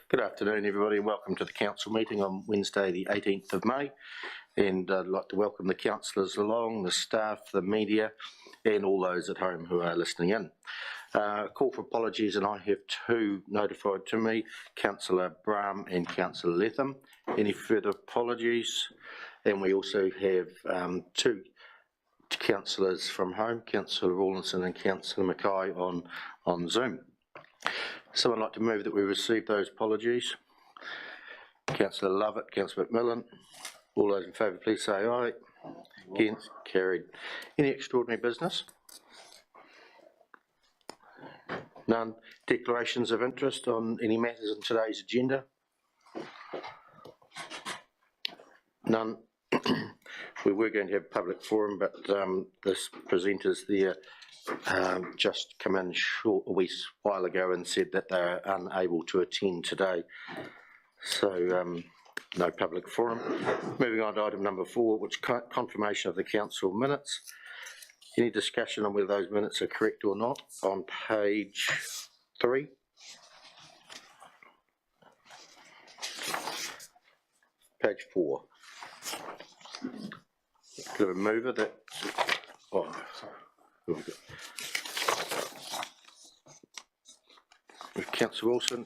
Good afternoon, everybody, and welcome to the council meeting on Wednesday, the 18th of May. And I'd like to welcome the councillors along, the staff, the media, and all those at home who are listening in. Call for apologies, and I have two notified to me, Councillor Brahm and Councillor Letham. Any further apologies? And we also have two councillors from home, Councillor Rawlinson and Councillor Mackay on Zoom. Someone like to move that we receive those apologies? Councillor Lovett, Councillor McMillan. All those in favour, please say aye. Against, carried. Any extraordinary business? None. Declarations of interest on any matters in today's agenda? None. We were going to have a public forum, but this presenters there just come in a wee while ago and said that they are unable to attend today. So no public forum. Moving on to item number 4, which is confirmation of the council minutes. Any discussion on whether those minutes are correct or not on page 3? Page 4. Could have a mover that. Oh, with Councillor Wilson,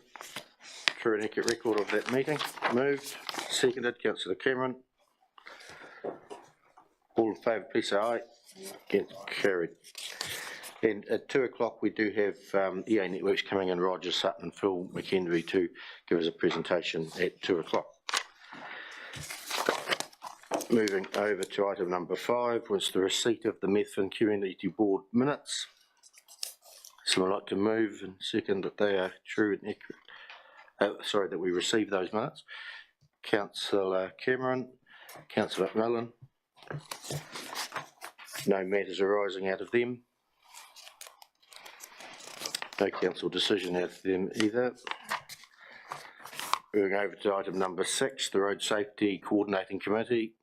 true and accurate record of that meeting. Moved. Seconded. Councillor Cameron. All in favour, please say aye. Against, carried. And at 2 o'clock we do have EA Networks coming in, Roger Sutton and Phil McHenry, to give us a presentation at 2 o'clock. Moving over to item number 5 was the receipt of the Methven Community Board minutes. Someone like to move and second that they are true and accurate. That we receive those minutes. Councillor Cameron, Councillor McMillan. No matters arising out of them. No council decision out of them either. Moving over to item number 6, the Road Safety Coordinating Committee.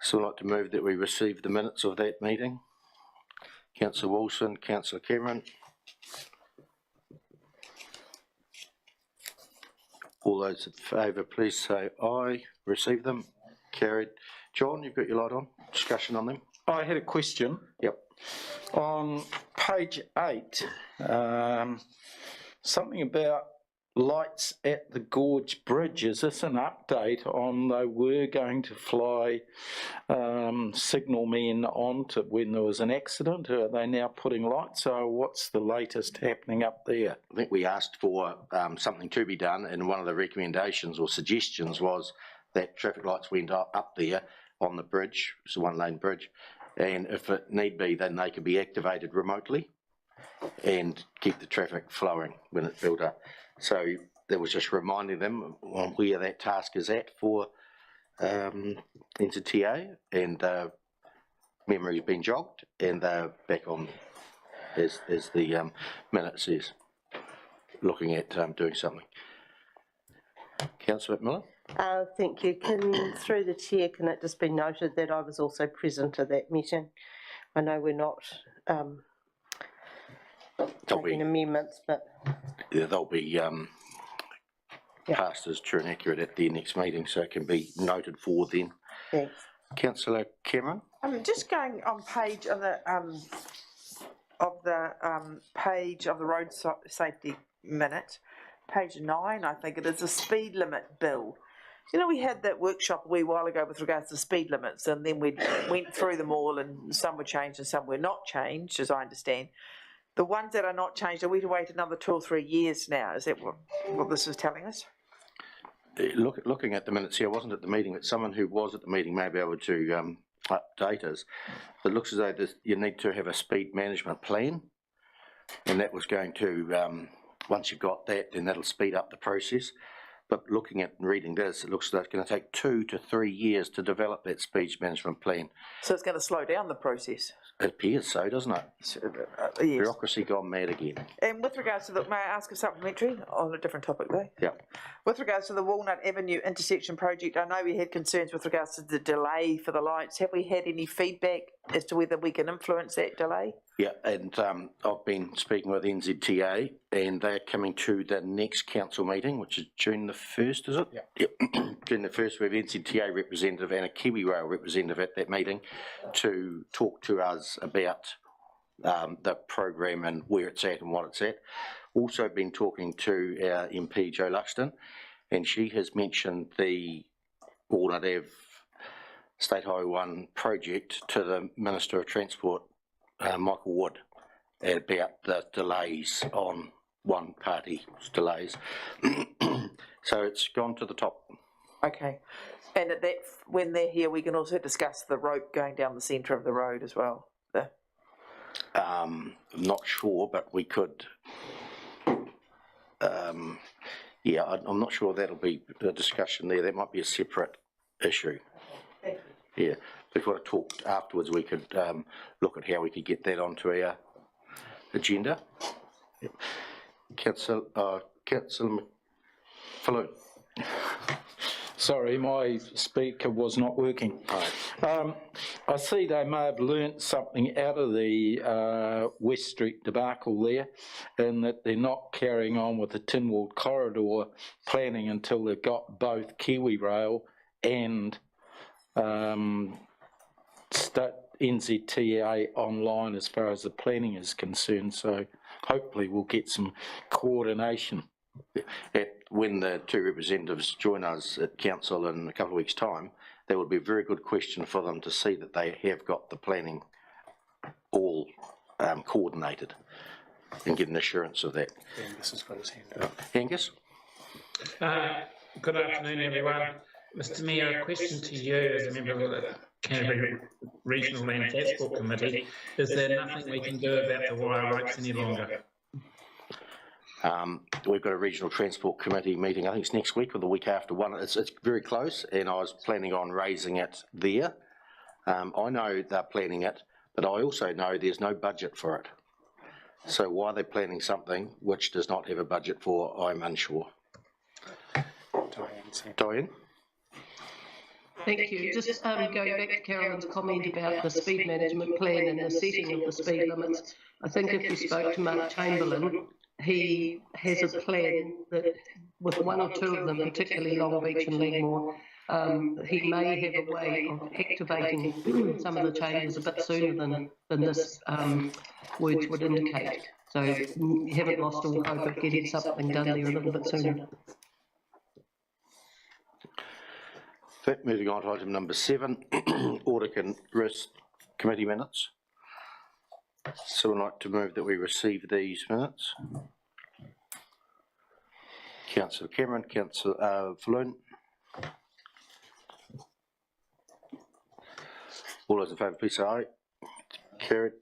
So I'd like to move that we receive the minutes of that meeting. Councillor Wilson, Councillor Cameron. All those in favour, please say aye. Receive them. Carried. John, you've got your light on. Discussion on them. I had a question. Yep. On page 8, something about lights at the Gorge Bridge. Is this an update on they were going to fly signal men onto when there was an accident? Are they now putting lights? So what's the latest happening up there? I think we asked for something to be done, and one of the recommendations or suggestions was that traffic lights went up there on the bridge. It's a one-lane bridge, and if it need be, then they could be activated remotely and keep the traffic flowing when it built up. So that was just reminding them on where that task is at for NZTA, and memory's been jogged, and they're back on, as the minute says, looking at doing something. Councillor McMillan. Thank you. Through the chair, can it just be noted that I was also present at that meeting? I know we're not taking amendments, but yeah, they'll be passed as true and accurate at the next meeting, so it can be noted for then. Thanks. Councillor Cameron. I'm just going on page of the page of the road safety minute, page 9, I think it is, the speed limit bill. You know, we had that workshop a wee while ago with regards to speed limits, and then we went through them all, and some were changed and some were not changed, as I understand. The ones that are not changed, are we to wait another 2 or 3 years now? Is that what this is telling us? Looking at the minutes here, I wasn't at the meeting, but someone who was at the meeting may be able to update us. It looks as though you need to have a speed management plan, and that was going to, once you've got that, then that'll speed up the process. But looking at and reading this, it looks as though it's going to take 2 to 3 years to develop that speed management plan. So it's going to slow down the process? It appears so, doesn't it? Yes. Bureaucracy gone mad again. And with regards to may I ask a supplementary on a different topic though? Yeah. With regards to the Walnut Avenue intersection project, I know we had concerns with regards to the delay for the lights. Have we had any feedback as to whether we can influence that delay? Yeah, and I've been speaking with NZTA, and they're coming to the next council meeting, which is June the 1st, is it? Yeah. Yep. June the 1st, we have NZTA representative and a Kiwi Rail representative at that meeting to talk to us about the program and where it's at and what it's at. Also been talking to our MP Jo Luxton, and she has mentioned the Walnut Ave State Highway 1 project to the Minister of Transport, Michael Wood, about the delays on one party's delays. So it's gone to the top. Okay. And at that, when they're here, we can also discuss the rope going down the centre of the road as well. I'm not sure, but we could. Yeah, I'm not sure that'll be a discussion there. That might be a separate issue. Yeah, if we want to talk afterwards, we could look at how we could get that onto our agenda. Yep. Councillor Falloon. Sorry, my speaker was not working. I see they may have learnt something out of the West Street debacle there, and that they're not carrying on with the Tinwald corridor planning until they've got both Kiwi Rail and NZTA online as far as the planning is concerned. So hopefully we'll get some coordination. When the two representatives join us at council in a couple of weeks' time, that would be a very good question for them to see that they have got the planning all coordinated and get an assurance of that. Angus has got his hand up. Angus? Good afternoon, everyone. Mr Mayor, a question to you as a member of the Canterbury Regional Land Transport Committee. Is there nothing we can do about the wire ropes any longer? We've got a regional transport committee meeting, I think it's next week or the week after one. It's very close, and I was planning on raising it there. I know they're planning it, but I also know there's no budget for it. So why they're planning something which does not have a budget for, I'm unsure. Diane? Thank you. Just going back to Carolyn's comment about the speed management plan and the setting of the speed limits, I think if you spoke to Mark Chamberlain, he has a plan that with one or two of them, particularly Long Beach and Leamore, he may have a way of activating some of the changes a bit sooner than this words would indicate. So you haven't lost all hope of getting something done there a little bit sooner. Moving on to item number 7, Audit and Risk Committee minutes. Someone like to move that we receive these minutes? Councillor Cameron, Councillor Falloon. All those in favour, please say aye. Carried.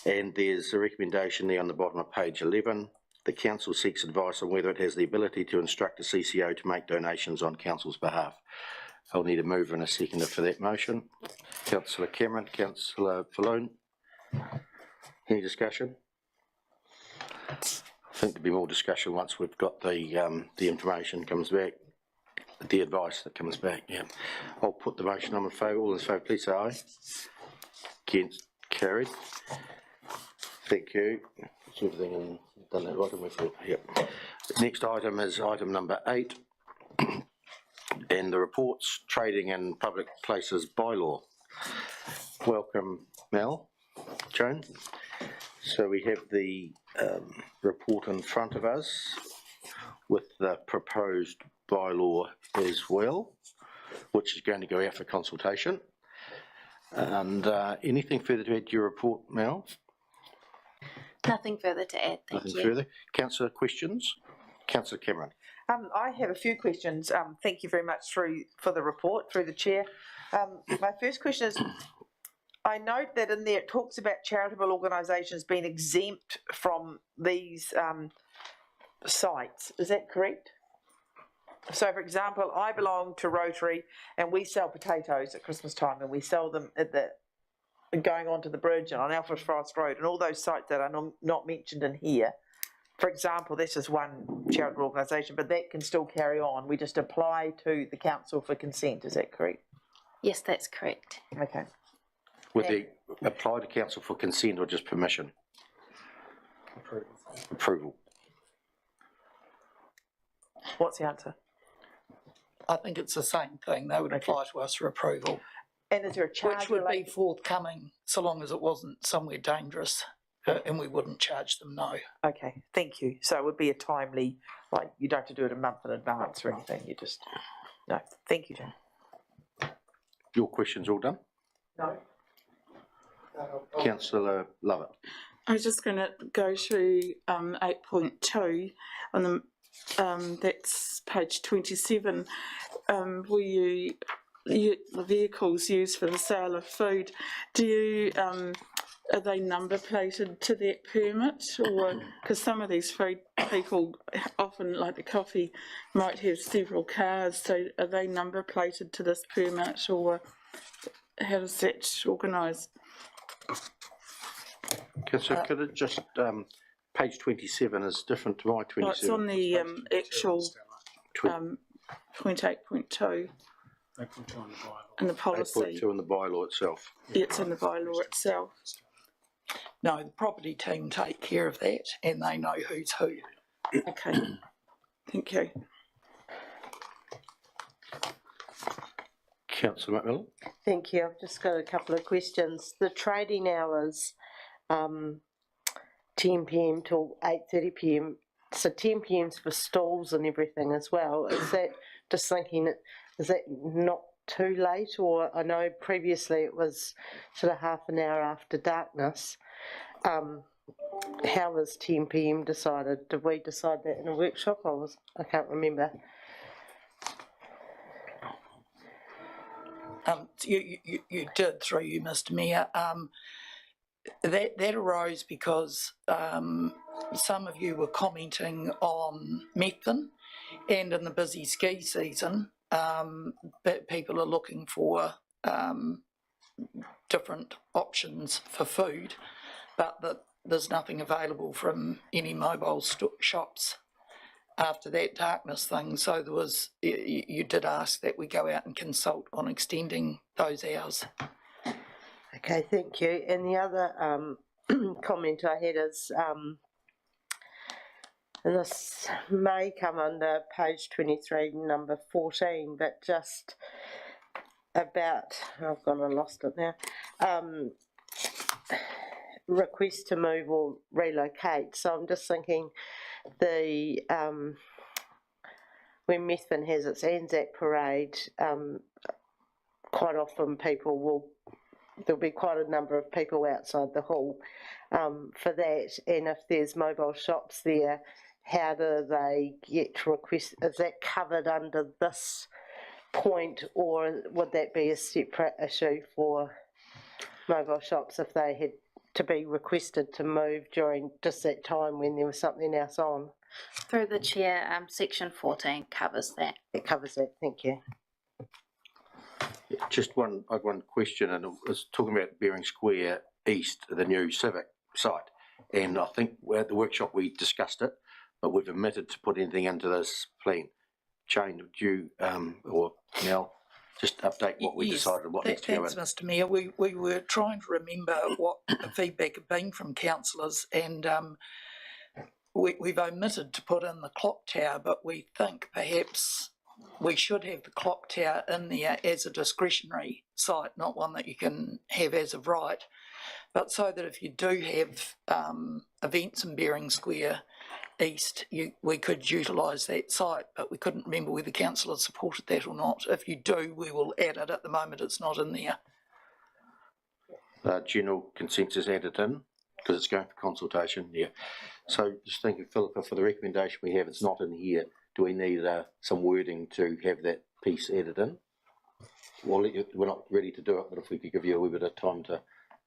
And there's a recommendation there on the bottom of page 11. The council seeks advice on whether it has the ability to instruct a CCO to make donations on council's behalf. I'll need a mover and a seconder for that motion. Councillor Cameron, Councillor Falloon. Any discussion? I think there'll be more discussion once we've got the information comes back, the advice that comes back. Yeah, I'll put the motion on in favour. All in favour, please say aye. Against, carried. Thank you. That's everything and done that right, and we thought. Yep. Next item is item number 8. And the reports, trading and public places bylaw. Welcome, Mel, Joan. So we have the report in front of us with the proposed bylaw as well, which is going to go out for consultation. And anything further to add to your report, Mel? Nothing further to add, thank you. Nothing further. Councillor, questions? Councillor Cameron. I have a few questions. Thank you very much for the report through the chair. My first question is, I note that in there it talks about charitable organisations being exempt from these sites. Is that correct? So, for example, I belong to Rotary and we sell potatoes at Christmas time, and we sell them at going onto the bridge and on Alfred Forest Road and all those sites that are not mentioned in here. For example, this is one charitable organisation, but that can still carry on. We just apply to the council for consent. Is that correct? Yes, that's correct. Okay. With apply to council for consent or just permission? Approval. What's the answer? I think it's the same thing. They would apply to us for approval, And is there a charge? which would be forthcoming so long as it wasn't somewhere dangerous, and we wouldn't charge them, no. Okay, thank you. So it would be a timely, like, you don't have to do it a month in advance or anything, you just, no, thank you, Jane. Your questions all done? No. Councillor Lovett. I was just going to go to 8.2 on the that's page 27, where the vehicles used for the sale of food. Do you are they number plated to that permit, or because some of these food people often, like the coffee, might have several cars? So are they number plated to this permit, or how does that organised? So could it just, page 27 is different to my 27? Oh, it's on the actual point 8.2 in the policy. 8.2 in the bylaw itself. It's in the bylaw itself. No, the property team take care of that, and they know who's who. Okay, thank you. Councillor McMillan. Thank you. I've just got a couple of questions. The trading hours, 10 p.m. till 8:30 p.m. So 10 p.m. for stalls and everything as well. Is that, just thinking, is that not too late? Or I know previously it was sort of half an hour after darkness. How was 10 p.m. decided? Did we decide that in a workshop? I can't remember. You did, through you, Mr. Mayor. That arose because some of you were commenting on Methven, and in the busy ski season, people are looking for different options for food, but that there's nothing available from any mobile shops after that darkness thing. So there was, you did ask that we go out and consult on extending those hours. Okay, thank you. And the other comment I had is, and this may come under page 23, number 14, but just about, I've gone and lost it now, request to move or relocate. So I'm just thinking the when Methven has its Anzac parade, quite often there'll be quite a number of people outside the hall for that, and if there's mobile shops there, how do they get request? Is that covered under this point, or would that be a separate issue for mobile shops if they had to be requested to move during just that time when there was something else on? Through the chair, section 14 covers that. It covers that, thank you. Just one question, and it was talking about Bering Square East, the new civic site. And I think at the workshop we discussed it, but we've omitted to put anything into this plan. Jane, would you, or Mel, just update what we decided, what needs to go in? Thanks, Mr. Mayor. We were trying to remember what the feedback had been from councillors, and we've omitted to put in the clock tower, but we think perhaps we should have the clock tower in there as a discretionary site, not one that you can have as of right, but so that if you do have events in Bering Square East, we could utilise that site, but we couldn't remember whether councillors supported that or not. If you do, we will add it. At the moment, it's not in there. General consensus added in, because it's going for consultation, yeah. So just thinking, Philippa, for the recommendation we have, it's not in here. Do we need some wording to have that piece added in? Well, we're not ready to do it, but if we could give you a wee bit of time to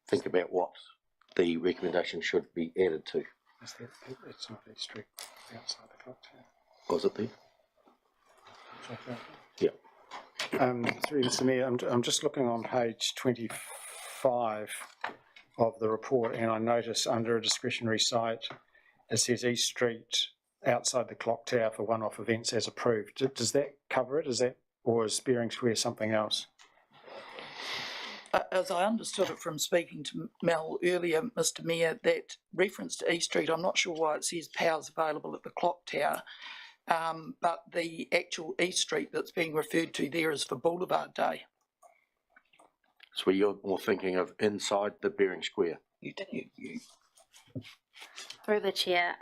think about what the recommendation should be added to. It's not a street outside the clock tower. Was it there? Yeah. Through Mr. Mayor, I'm just looking on page 25 of the report, and I notice under a discretionary site it says East Street outside the clock tower for one-off events as approved. Does that cover it? Is that, or is Bering Square something else? As I understood it from speaking to Mel earlier, Mr Mayor, that reference to East Street, I'm not sure why it says powers available at the clock tower, but the actual East Street that's being referred to there is for Boulevard Day. So you're more thinking of inside the Bearing Square? You. Through the chair,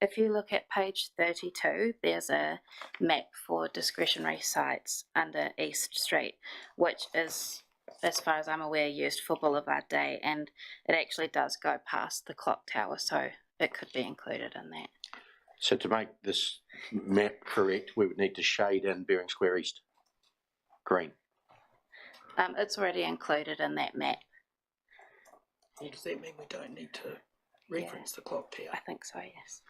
if you look at page 32, there's a map for discretionary sites under East Street, which is, as far as I'm aware, used for Boulevard Day, and it actually does go past the clock tower, so it could be included in that. So to make this map correct, we would need to shade in Bearing Square East. Green. It's already included in that map. Or does that mean we don't need to reference the clock tower? I think so, yes.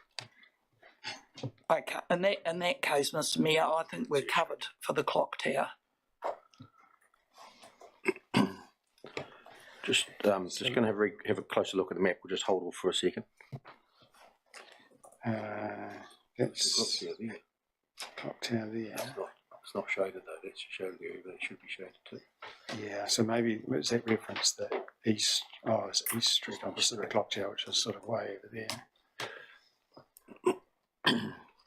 Okay, in that case, Mr Mayor, I think we're covered for the clock tower. Just going to have a closer look at the map. We'll just hold off for a second. That's clock tower there. It's not shaded though. That's a shaded area, but it should be shaded too. Yeah, so maybe was that reference the east? Oh, it's East Street opposite the clock tower, which is sort of way over there.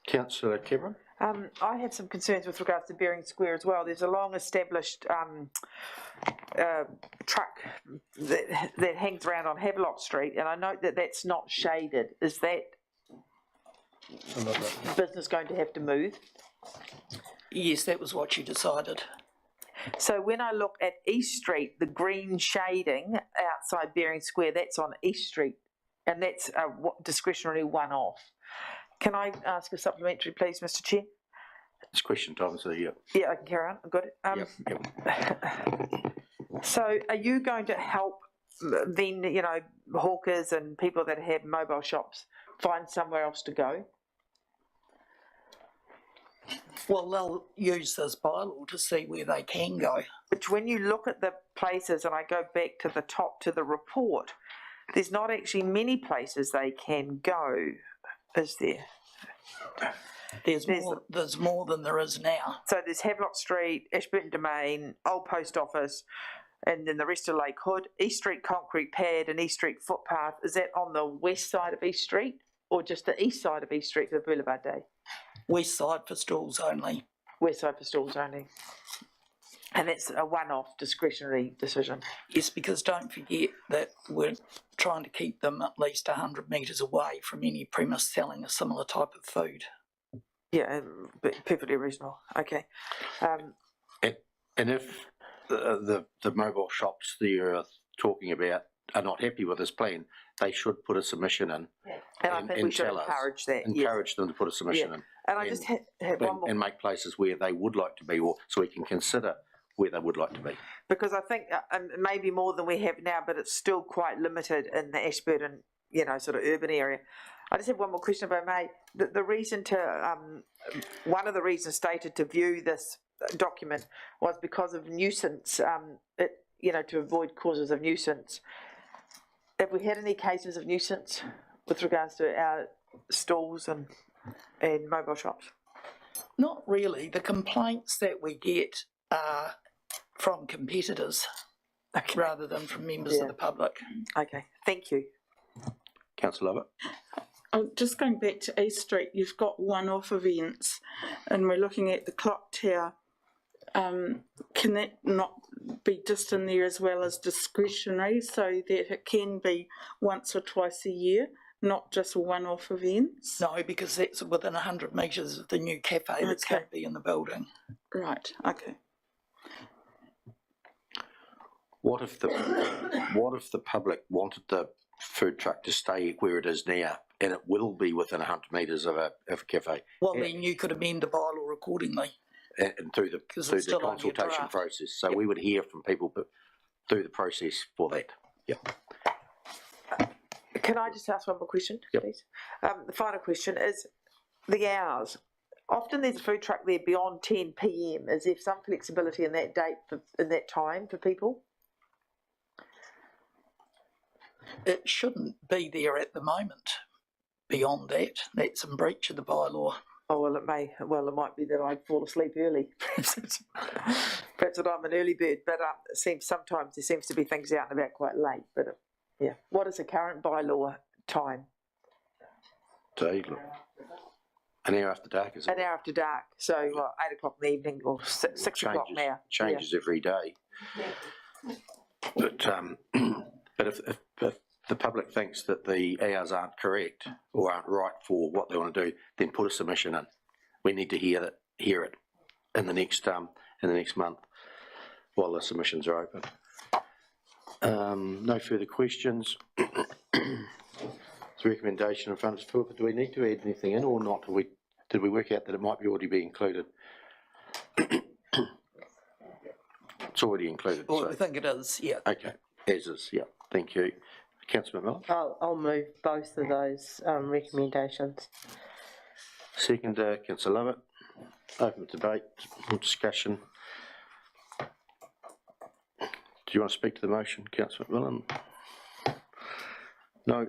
Councillor Cameron? I have some concerns with regards to Bearing Square as well. There's a long established truck that hangs around on Havelock Street, and I note that that's not shaded. Is that business going to have to move? Yes, that was what you decided. So when I look at East Street, the green shading outside Bearing Square, that's on East Street, and that's a discretionary one-off. Can I ask a supplementary, please, Mr Chair? It's question time, so yeah. Yeah, I can carry on. I've got it. Yep. So are you going to help then, hawkers and people that have mobile shops find somewhere else to go? Well, they'll use this bylaw to see where they can go. But when you look at the places, and I go back to the top to the report, there's not actually many places they can go, is there? There's more than there is now. So there's Havelock Street, Ashburton Domain, Old Post Office, and then the rest of Lake Hood, East Street Concrete Pad and East Street Footpath. Is that on the west side of East Street or just the east side of East Street for Boulevard Day? West side for stalls only. West side for stalls only. And that's a one-off discretionary decision. Yes, because don't forget that we're trying to keep them at least 100 metres away from any premise selling a similar type of food. Yeah, perfectly reasonable. Okay. And if the mobile shops that you're talking about are not happy with this plan, they should put a submission in. Yeah. And I think we should encourage that. Encourage them to put a submission in. And I just had one more. And make places where they would like to be, or so we can consider where they would like to be. Because I think maybe more than we have now, but it's still quite limited in the Ashburton, sort of urban area. I just have one more question, if I may. The reason to, one of the reasons stated to view this document was because of nuisance, to avoid causes of nuisance. Have we had any cases of nuisance with regards to our stalls and mobile shops? Not really. The complaints that we get are from competitors rather than from members of the public. Okay, thank you. Councillor Lovett. Just going back to East Street, you've got one-off events and we're looking at the clock tower. Can that not be just in there as well as discretionary so that it can be once or twice a year, not just one-off events? No, because that's within 100 metres of the new cafe that's going to be in the building. Right, okay. What if the public wanted the food truck to stay where it is now, and it will be within 100 metres of a cafe? Well, then you could amend the bylaw accordingly. And through the consultation process. So we would hear from people through the process for that. Yep. Can I just ask one more question, please? The final question is the hours. Often there's a food truck there beyond 10 p.m. Is there some flexibility in that date, in that time for people? It shouldn't be there at the moment. Beyond that, that's in breach of the bylaw. Oh, well, it might be that I'd fall asleep early. Perhaps that I'm an early bird, but sometimes there seems to be things out and about quite late. But yeah, what is the current bylaw time? So, look, an hour after dark is An hour after dark, so 8 o'clock in the evening or 6 o'clock now. changes every day. But but if the public thinks that the hours aren't correct or aren't right for what they want to do, then put a submission in. We need to hear it in the next month while the submissions are open. No further questions. The recommendation in front of us, Philippa, do we need to add anything in or not? Did we work out that it might already be included? It's already included. Well, so. I think it is, yeah. Okay, as is, yeah. Thank you. Councillor Miller? I'll move both of those recommendations. Second, Councillor Lovett. Open debate, discussion. Do you want to speak to the motion, Councillor McMillan? No.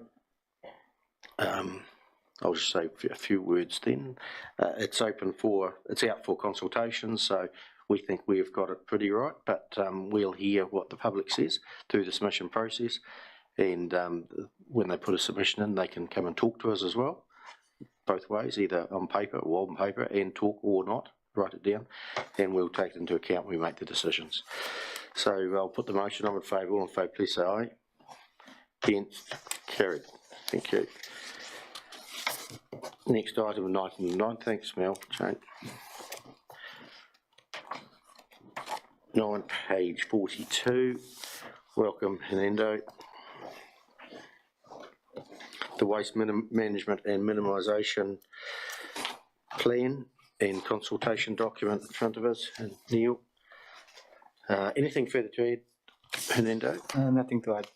I'll just say a few words then. It's out for consultation, so we think we've got it pretty right, but we'll hear what the public says through the submission process, and when they put a submission in, they can come and talk to us as well, both ways, either on paper or on paper, and talk or not, write it down, and we'll take it into account when we make the decisions. So I'll put the motion on in favour. All in favour, please say aye. Against? Carried. Thank you. Next item, item 9. Thanks, Mel. Jane. 9, page 42. Welcome, Hernando. The Waste Management and Minimisation Plan and Consultation Document in front of us. And Neil, anything further to add, Hernando? Nothing to add.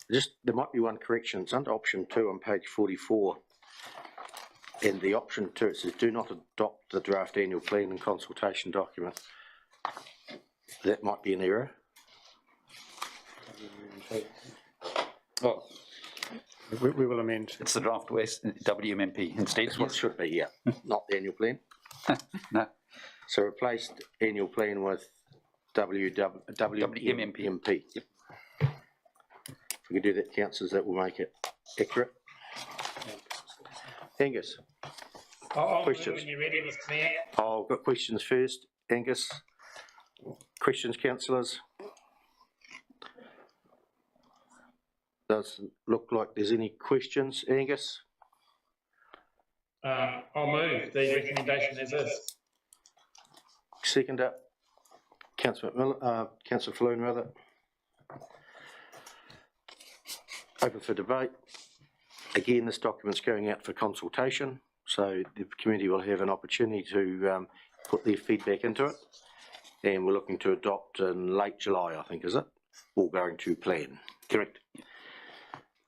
There might be one correction. It's under option 2 on page 44. And the option 2, it says, do not adopt the draft annual plan and consultation document. That might be an error. Oh, We will amend. it's the draft West WMMP instead. That's what it should be, yeah, not the annual plan. No, So replace annual plan with WMMP. Yep. If we could do that, councillors, that will make it accurate. Angus. Questions? When you're ready, Mr. Mayor. I've got questions first. Angus. Questions, councillors? Doesn't look like there's any questions. Angus? I'll move the recommendation as is. Second up. Councillor Falloon, rather. Open for debate. Again, this document's going out for consultation, so the community will have an opportunity to put their feedback into it. And we're looking to adopt in late July, I think, is it? Or going to plan. Correct.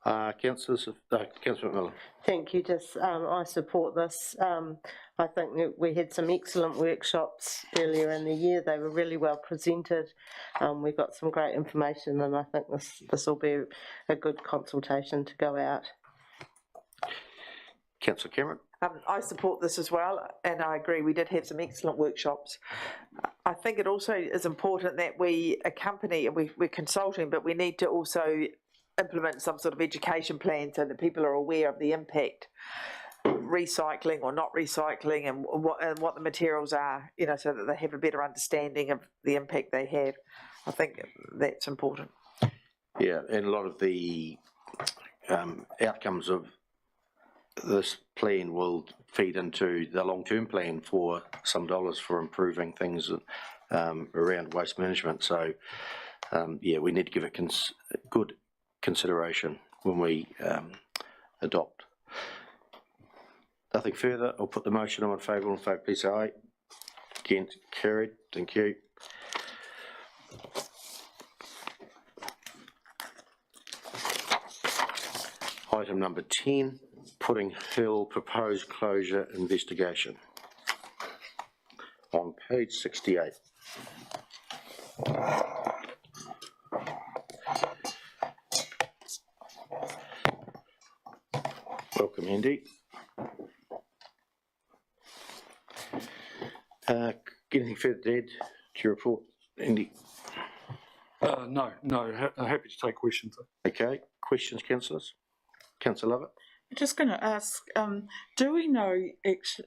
Councillor McMillan. Thank you. I support this. I think that we had some excellent workshops earlier in the year. They were really well presented. We got some great information, and I think this will be a good consultation to go out. Councillor Cameron. I support this as well, and I agree, we did have some excellent workshops. I think it also is important that we accompany, and we're consulting, but we need to also implement some sort of education plan so that people are aware of the impact, recycling or not recycling, and what the materials are, so that they have a better understanding of the impact they have. I think that's important. Yeah, and a lot of the outcomes of this plan will feed into the long-term plan for some dollars for improving things around waste management. So, yeah, we need to give it good consideration when we adopt. Nothing further. I'll put the motion on in favour. All in favour, please say aye. Against? Carried. Thank you. Item number 10. Pudding Hill proposed closure investigation on page 68. Welcome, Andy. Anything further to add to your report, Andy? No, happy to take questions. Okay, questions, councillors? Councillor Lovett? I'm just going to ask, do we know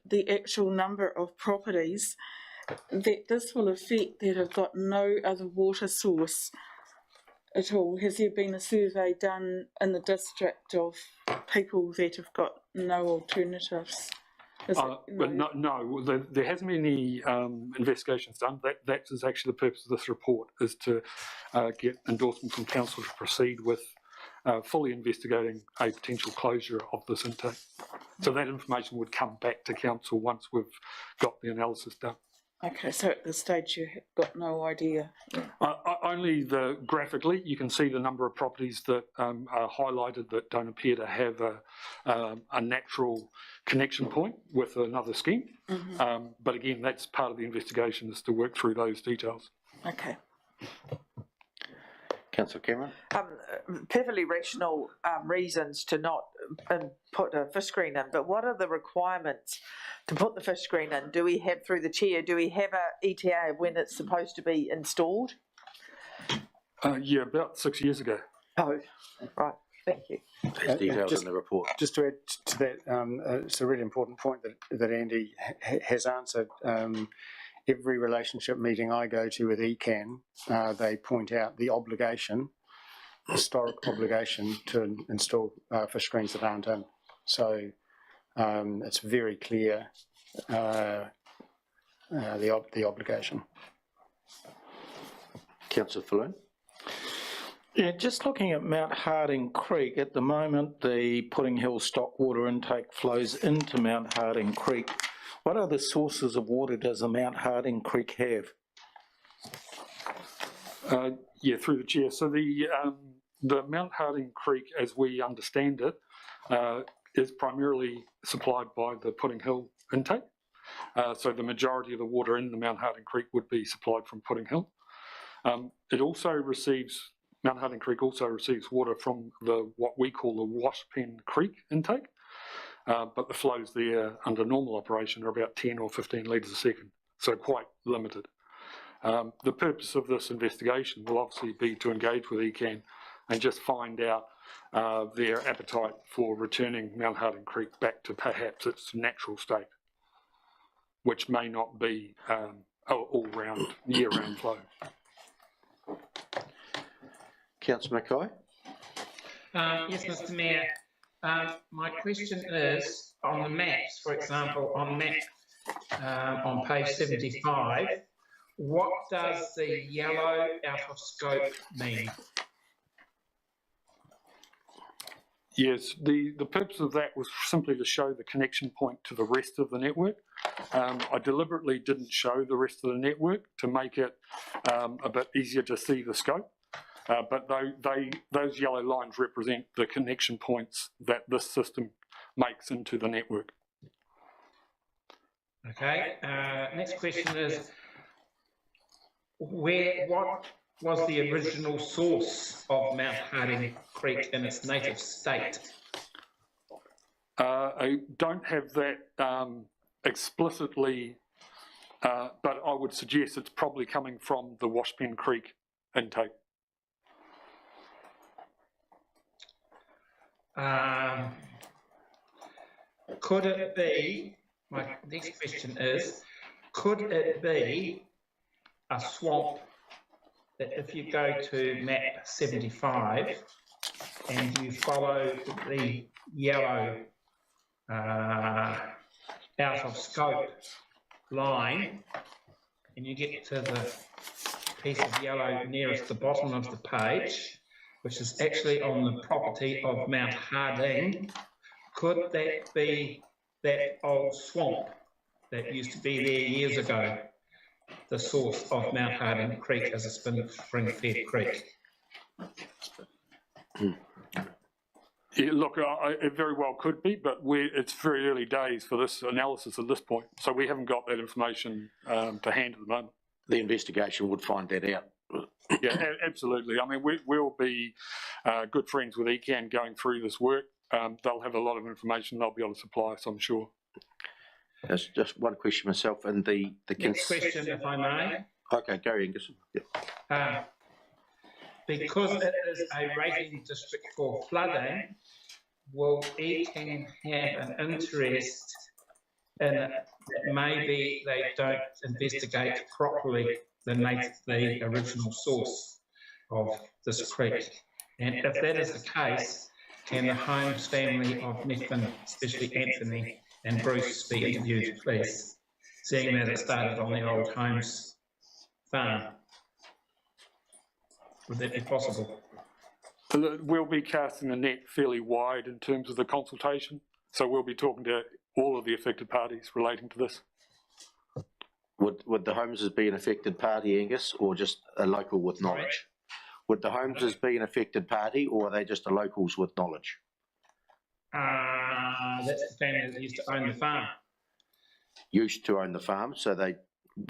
the actual number of properties that this will affect that have got no other water source at all? Has there been a survey done in the district of people that have got no alternatives? No, there hasn't been any investigations done. That is actually the purpose of this report, is to get endorsement from council to proceed with fully investigating a potential closure of this intake. So that information would come back to council once we've got the analysis done. Okay, so at this stage you have got no idea. Only graphically, you can see the number of properties that are highlighted that don't appear to have a natural connection point with another scheme. But again, that's part of the investigation, is to work through those details. Okay. Councillor Cameron? Perfectly rational reasons to not put a fish screen in, but what are the requirements to put the fish screen in? Do we have, through the chair, do we have a ETA when it's supposed to be installed? Yeah, about 6 years ago. Oh, right, thank you. There's details in the report. Just to add to that, it's a really important point that Andy has answered. Every relationship meeting I go to with ECAN, they point out the obligation, historic obligation, to install fish screens that aren't in. So it's very clear, the obligation. Councillor Falloon? Yeah, just looking at Mount Harding Creek, at the moment the Pudding Hill stock water intake flows into Mount Harding Creek. What other sources of water does the Mount Harding Creek have? Yeah, through the chair. So the Mount Harding Creek, as we understand it, is primarily supplied by the Pudding Hill intake. So the majority of the water in the Mount Harding Creek would be supplied from Pudding Hill. Mount Harding Creek also receives water from what we call the Washpen Creek intake. But the flows there under normal operation are about 10 or 15 litres a second, so quite limited. The purpose of this investigation will obviously be to engage with ECAN and just find out their appetite for returning Mount Harding Creek back to perhaps its natural state, which may not be all-round, year-round flow. Councillor Mackay? Yes, Mr Mayor. My question is, on the maps, for example, on page 75, what does the yellow out of scope mean? Yes, the purpose of that was simply to show the connection point to the rest of the network. I deliberately didn't show the rest of the network to make it a bit easier to see the scope. But those yellow lines represent the connection points that this system makes into the network. Okay, next question is, what was the original source of Mount Harding Creek in its native state? I don't have that explicitly, but I would suggest it's probably coming from the Washpen Creek intake. Could it be, my next question is, could it be a swamp that if you go to map 75 and you follow the yellow out of scope line and you get to the piece of yellow nearest the bottom of the page, which is actually on the property of Mount Harding, could that be that old swamp that used to be there years ago, the source of Mount Harding Creek as a spring-fed creek? Yeah, look, it very well could be, but it's very early days for this analysis at this point, so we haven't got that information to hand at the moment. The investigation would find that out. Yeah, absolutely. I mean, we'll be good friends with ECAN going through this work. They'll have a lot of information they'll be able to supply us, I'm sure. That's just one question myself, and the Next question, if I may. Okay, Gary Angus. Yeah. Because it is a rating district for flooding, will ECAN have an interest in it that maybe they don't investigate properly the original source of this creek? And if that is the case, can the Holmes family of Methven, especially Anthony and Bruce, be interviewed, please? Seeing that it started on the old Holmes farm. Would that be possible? We'll be casting the net fairly wide in terms of the consultation, so we'll be talking to all of the affected parties relating to this. Would the Holmeses be an affected party, Angus, or just a local with knowledge? Would the Holmeses be an affected party, or are they just the locals with knowledge? That's the family that used to own the farm. Used to own the farm, so they're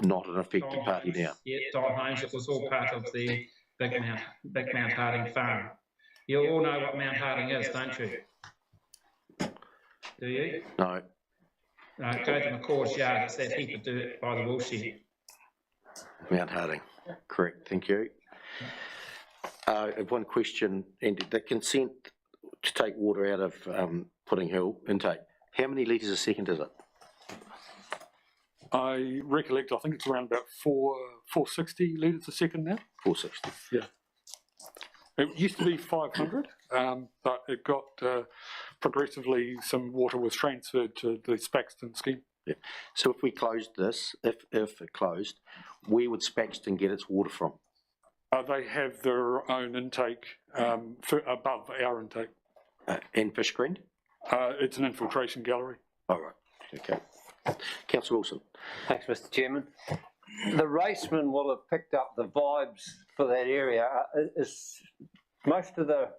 not an affected party now. Yeah, Don Holmes, it was all part of the Big Mount Harding farm. You all know what Mount Harding is, don't you? Do you? No. No, go to McCaw's yard, it's that heap of dirt by the woolshed. Mount Harding, correct, thank you. One question, Andy, the consent to take water out of Pudding Hill intake, how many litres a second is it? I recollect, I think it's around about 460 litres a second now. 460. Yeah. It used to be 500, but it got progressively, some water was transferred to the Spaxton scheme. Yeah. So if we closed this, if it closed, where would Spaxton get its water from? They have their own intake above our intake. And Fishgreen? It's an infiltration gallery. All right, okay. Councillor Wilson. Thanks, Mr. Chairman. The racemen will have picked up the vibes for that area. Is most of the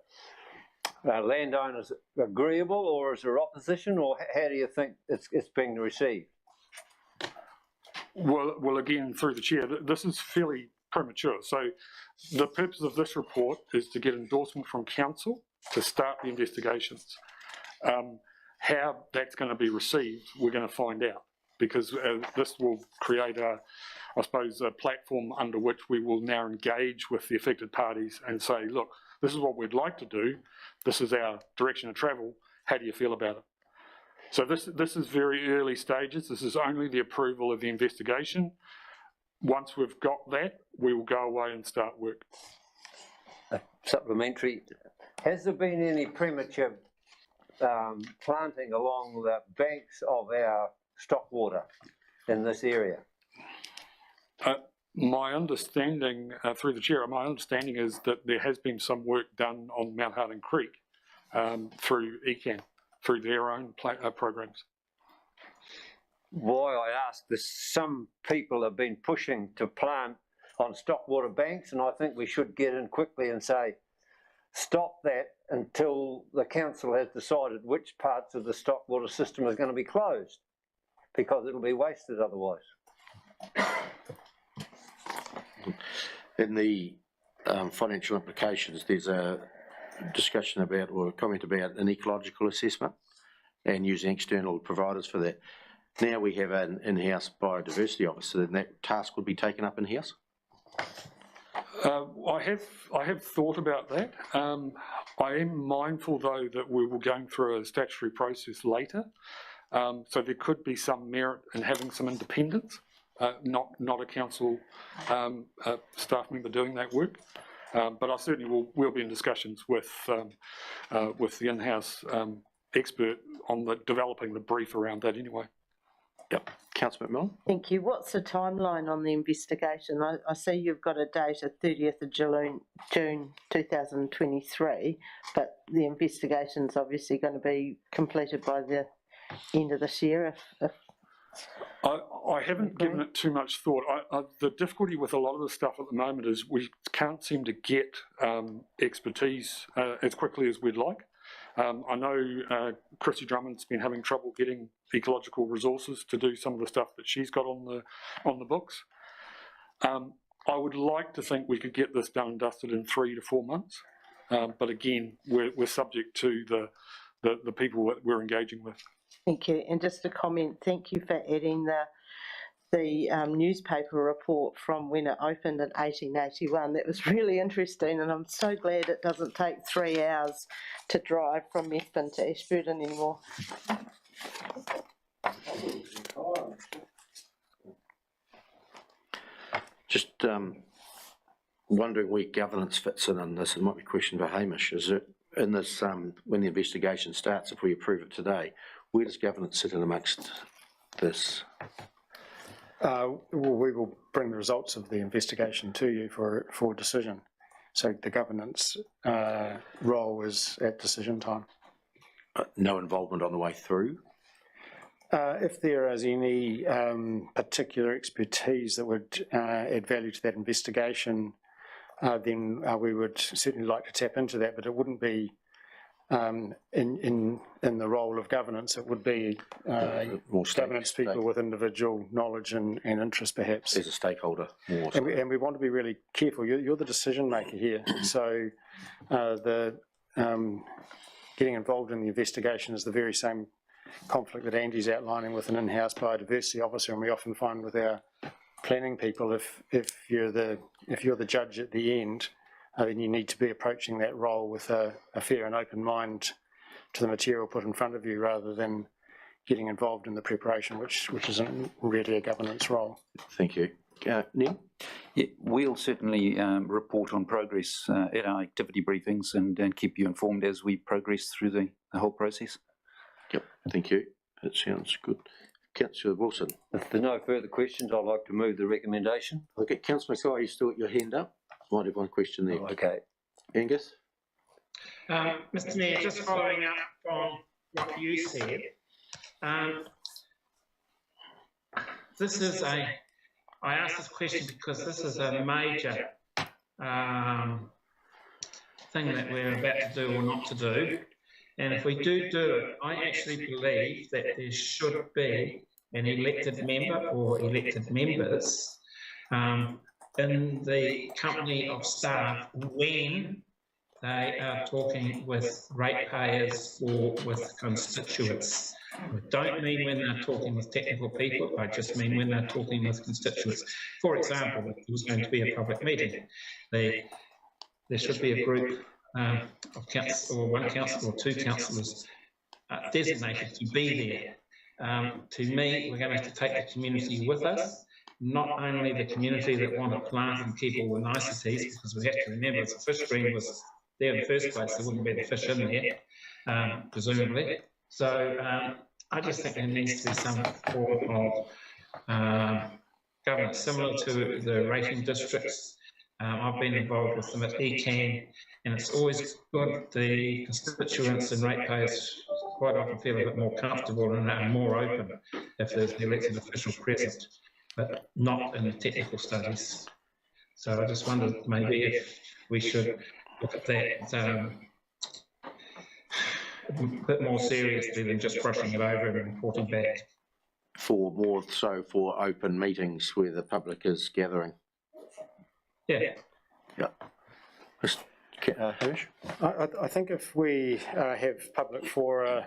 landowners agreeable, or is there opposition, or how do you think it's being received? Well, again, through the chair, this is fairly premature. So the purpose of this report is to get endorsement from council to start the investigations. How that's going to be received, we're going to find out, because this will create I suppose, a platform under which we will now engage with the affected parties and say, look, this is what we'd like to do. This is our direction of travel. How do you feel about it? So this is very early stages. This is only the approval of the investigation. Once we've got that, we will go away and start work. Supplementary. Has there been any premature planting along the banks of our stock water in this area? My understanding, through the chair, my understanding is that there has been some work done on Mount Harding Creek through ECAN, through their own programs. Why I ask this, some people have been pushing to plant on stock water banks, and I think we should get in quickly and say, stop that until the council has decided which parts of the stock water system is going to be closed, because it'll be wasted otherwise. In the financial implications, there's a discussion about, or a comment about, an ecological assessment and using external providers for that. Now we have an in-house biodiversity officer, and that task would be taken up in-house? I have thought about that. I am mindful, though, that we were going through a statutory process later, so there could be some merit in having some independence, not a council staff member doing that work. But I certainly will be in discussions with the in-house expert on developing the brief around that anyway. Yep. Councillor McMillan. Thank you. What's the timeline on the investigation? I see you've got a date of 30th of June 2023, but the investigation's obviously going to be completed by the end of this year. I haven't given it too much thought. The difficulty with a lot of the stuff at the moment is we can't seem to get expertise as quickly as we'd like. I know Chrissy Drummond's been having trouble getting ecological resources to do some of the stuff that she's got on the books. I would like to think we could get this done and dusted in 3 to 4 months, but again, we're subject to the people that we're engaging with. Thank you. And just a comment, thank you for adding the newspaper report from when it opened in 1881. That was really interesting, and I'm so glad it doesn't take 3 hours to drive from Methven to Ashburton anymore. Just wondering where governance fits in this. It might be a question for Hamish. Is it in this, when the investigation starts, if we approve it today, where does governance sit in amongst this? Well, we will bring the results of the investigation to you for decision. So the governance role is at decision time. No involvement on the way through? If there is any particular expertise that would add value to that investigation, then we would certainly like to tap into that, but it wouldn't be in the role of governance. It would be governance people with individual knowledge and interest, perhaps. As a stakeholder. And we want to be really careful. You're the decision maker here, so getting involved in the investigation is the very same conflict that Andy's outlining with an in-house biodiversity officer, and we often find with our planning people, if you're the judge at the end, then you need to be approaching that role with a fair and open mind to the material put in front of you, rather than getting involved in the preparation, which isn't really a governance role. Thank you. Neil? Yeah, we'll certainly report on progress at our activity briefings and keep you informed as we progress through the whole process. Yep, thank you. That sounds good. Councillor Wilson. If there are no further questions, I'd like to move the recommendation. Okay, Councillor Mackay, you still got your hand up? Might have one question there. Okay. Angus? Mr. Mayor, just following up on what you said, I asked this question because this is a major thing that we're about to do or not to do. And if we do it, I actually believe that there should be an elected member or elected members in the company of staff when they are talking with ratepayers or with constituents. I don't mean when they're talking with technical people, I just mean when they're talking with constituents. For example, if there was going to be a public meeting, there should be a group of council, or one councillor or two councillors designated to be there. To me, we're going to have to take the community with us, not only the community that want to plant and keep all the niceties, because we have to remember if the fish screen was there in the first place, there wouldn't be the fish in there, presumably. So I just think there needs to be some form of governance similar to the rating districts. I've been involved with them at ECAN, and it's always good. The constituents and ratepayers quite often feel a bit more comfortable and are more open if there's an elected official present, but not in the technical studies. So I just wondered maybe if we should look at that a bit more seriously than just brushing it over and reporting back. For more so for open meetings where the public is gathering. Yeah. Yeah. Hamish? I think if we have public fora,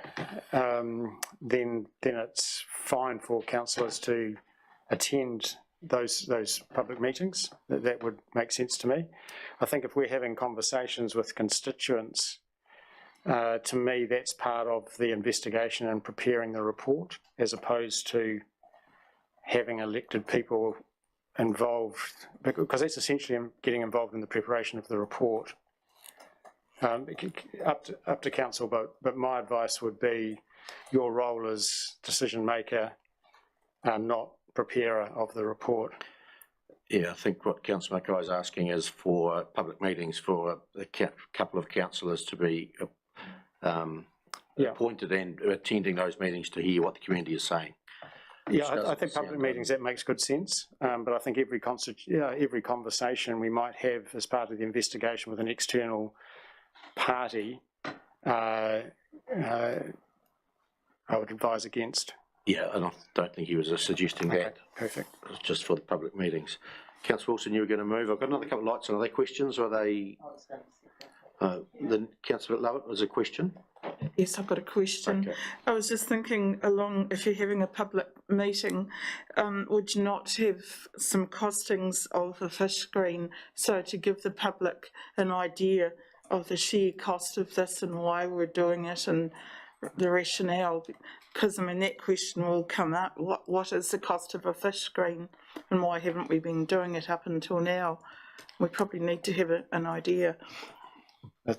then it's fine for councillors to attend those public meetings. That would make sense to me. I think if we're having conversations with constituents, to me that's part of the investigation and preparing the report, as opposed to having elected people involved, because that's essentially getting involved in the preparation of the report. Up to council, but my advice would be your role as decision maker, not preparer of the report. Yeah, I think what Councillor Mackay is asking is for public meetings for a couple of councillors to be appointed and attending those meetings to hear what the community is saying. Yeah, I think public meetings, that makes good sense, but I think every conversation we might have as part of the investigation with an external party, I would advise against. Yeah, and I don't think he was suggesting that. Okay, perfect. It was just for the public meetings. Councillor Wilson, you were going to move. I've got another couple of lights on. Are they questions or are they... Then Councillor Lovett was a question. Yes, I've got a question. Okay. I was just thinking along, if you're having a public meeting, would you not have some costings of a fish screen, so to give the public an idea of the sheer cost of this and why we're doing it and the rationale? Because, I mean, that question will come up. What is the cost of a fish screen and why haven't we been doing it up until now? We probably need to have an idea.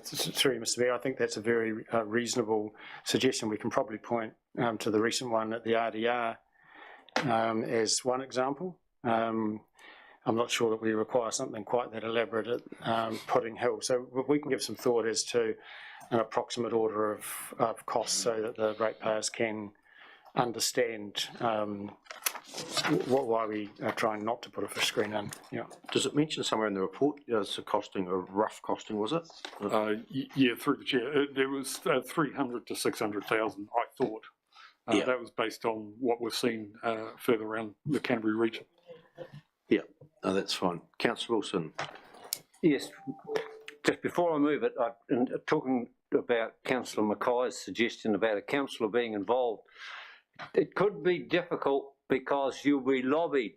Sorry, Mr. Mayor, I think that's a very reasonable suggestion. We can probably point to the recent one at the RDR as one example. I'm not sure that we require something quite that elaborate at Pudding Hill. So we can give some thought as to an approximate order of costs so that the ratepayers can understand why we are trying not to put a fish screen in. Yeah. Does it mention somewhere in the report, it's a costing, a rough costing, was it? Yeah, through the chair. There was 300 to 600,000, I thought. Yeah. That was based on what we've seen further around the Canterbury region. Yeah, no, that's fine. Councillor Wilson. Yes, just before I move it, talking about Councillor Mackay's suggestion about a councillor being involved, it could be difficult because you'll be lobbied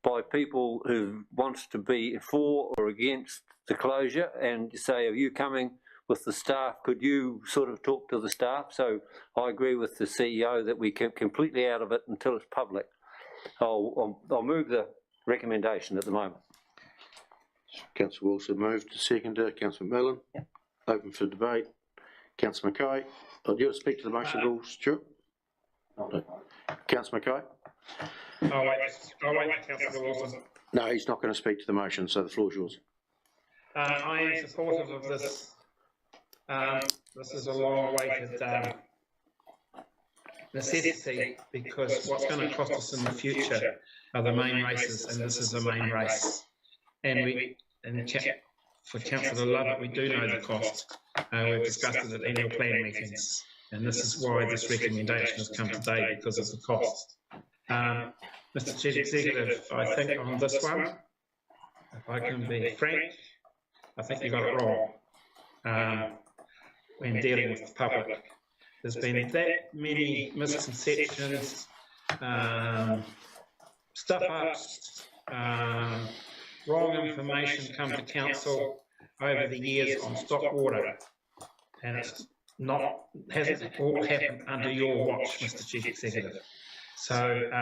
by people who wants to be for or against the closure and say, are you coming with the staff? Could you sort of talk to the staff? So I agree with the CEO that we keep completely out of it until it's public. I'll move the recommendation at the moment. Councillor Wilson moved to seconder. Councillor McMillan. Yep. Open for debate. Councillor Mackay. Do you want to speak to the motion rule, Stuart? No. Councillor Mackay. I'll wait for Councillor Wilson. No, he's not going to speak to the motion, so the floor is yours. I am supportive of this. This is a long-awaited necessity because what's going to cost us in the future are the main races, and this is the main race. And for Councillor Lovett, we do know the cost. We've discussed it at annual plan meetings, and this is why this recommendation has come today, because of the cost. Mr. Chief Executive, I think on this one, if I can be frank, I think you got it wrong when dealing with the public. There's been that many misconceptions, stuff-ups, wrong information come to council over the years on stock water, and it's hasn't all happened under your watch, Mr. Chief Executive. So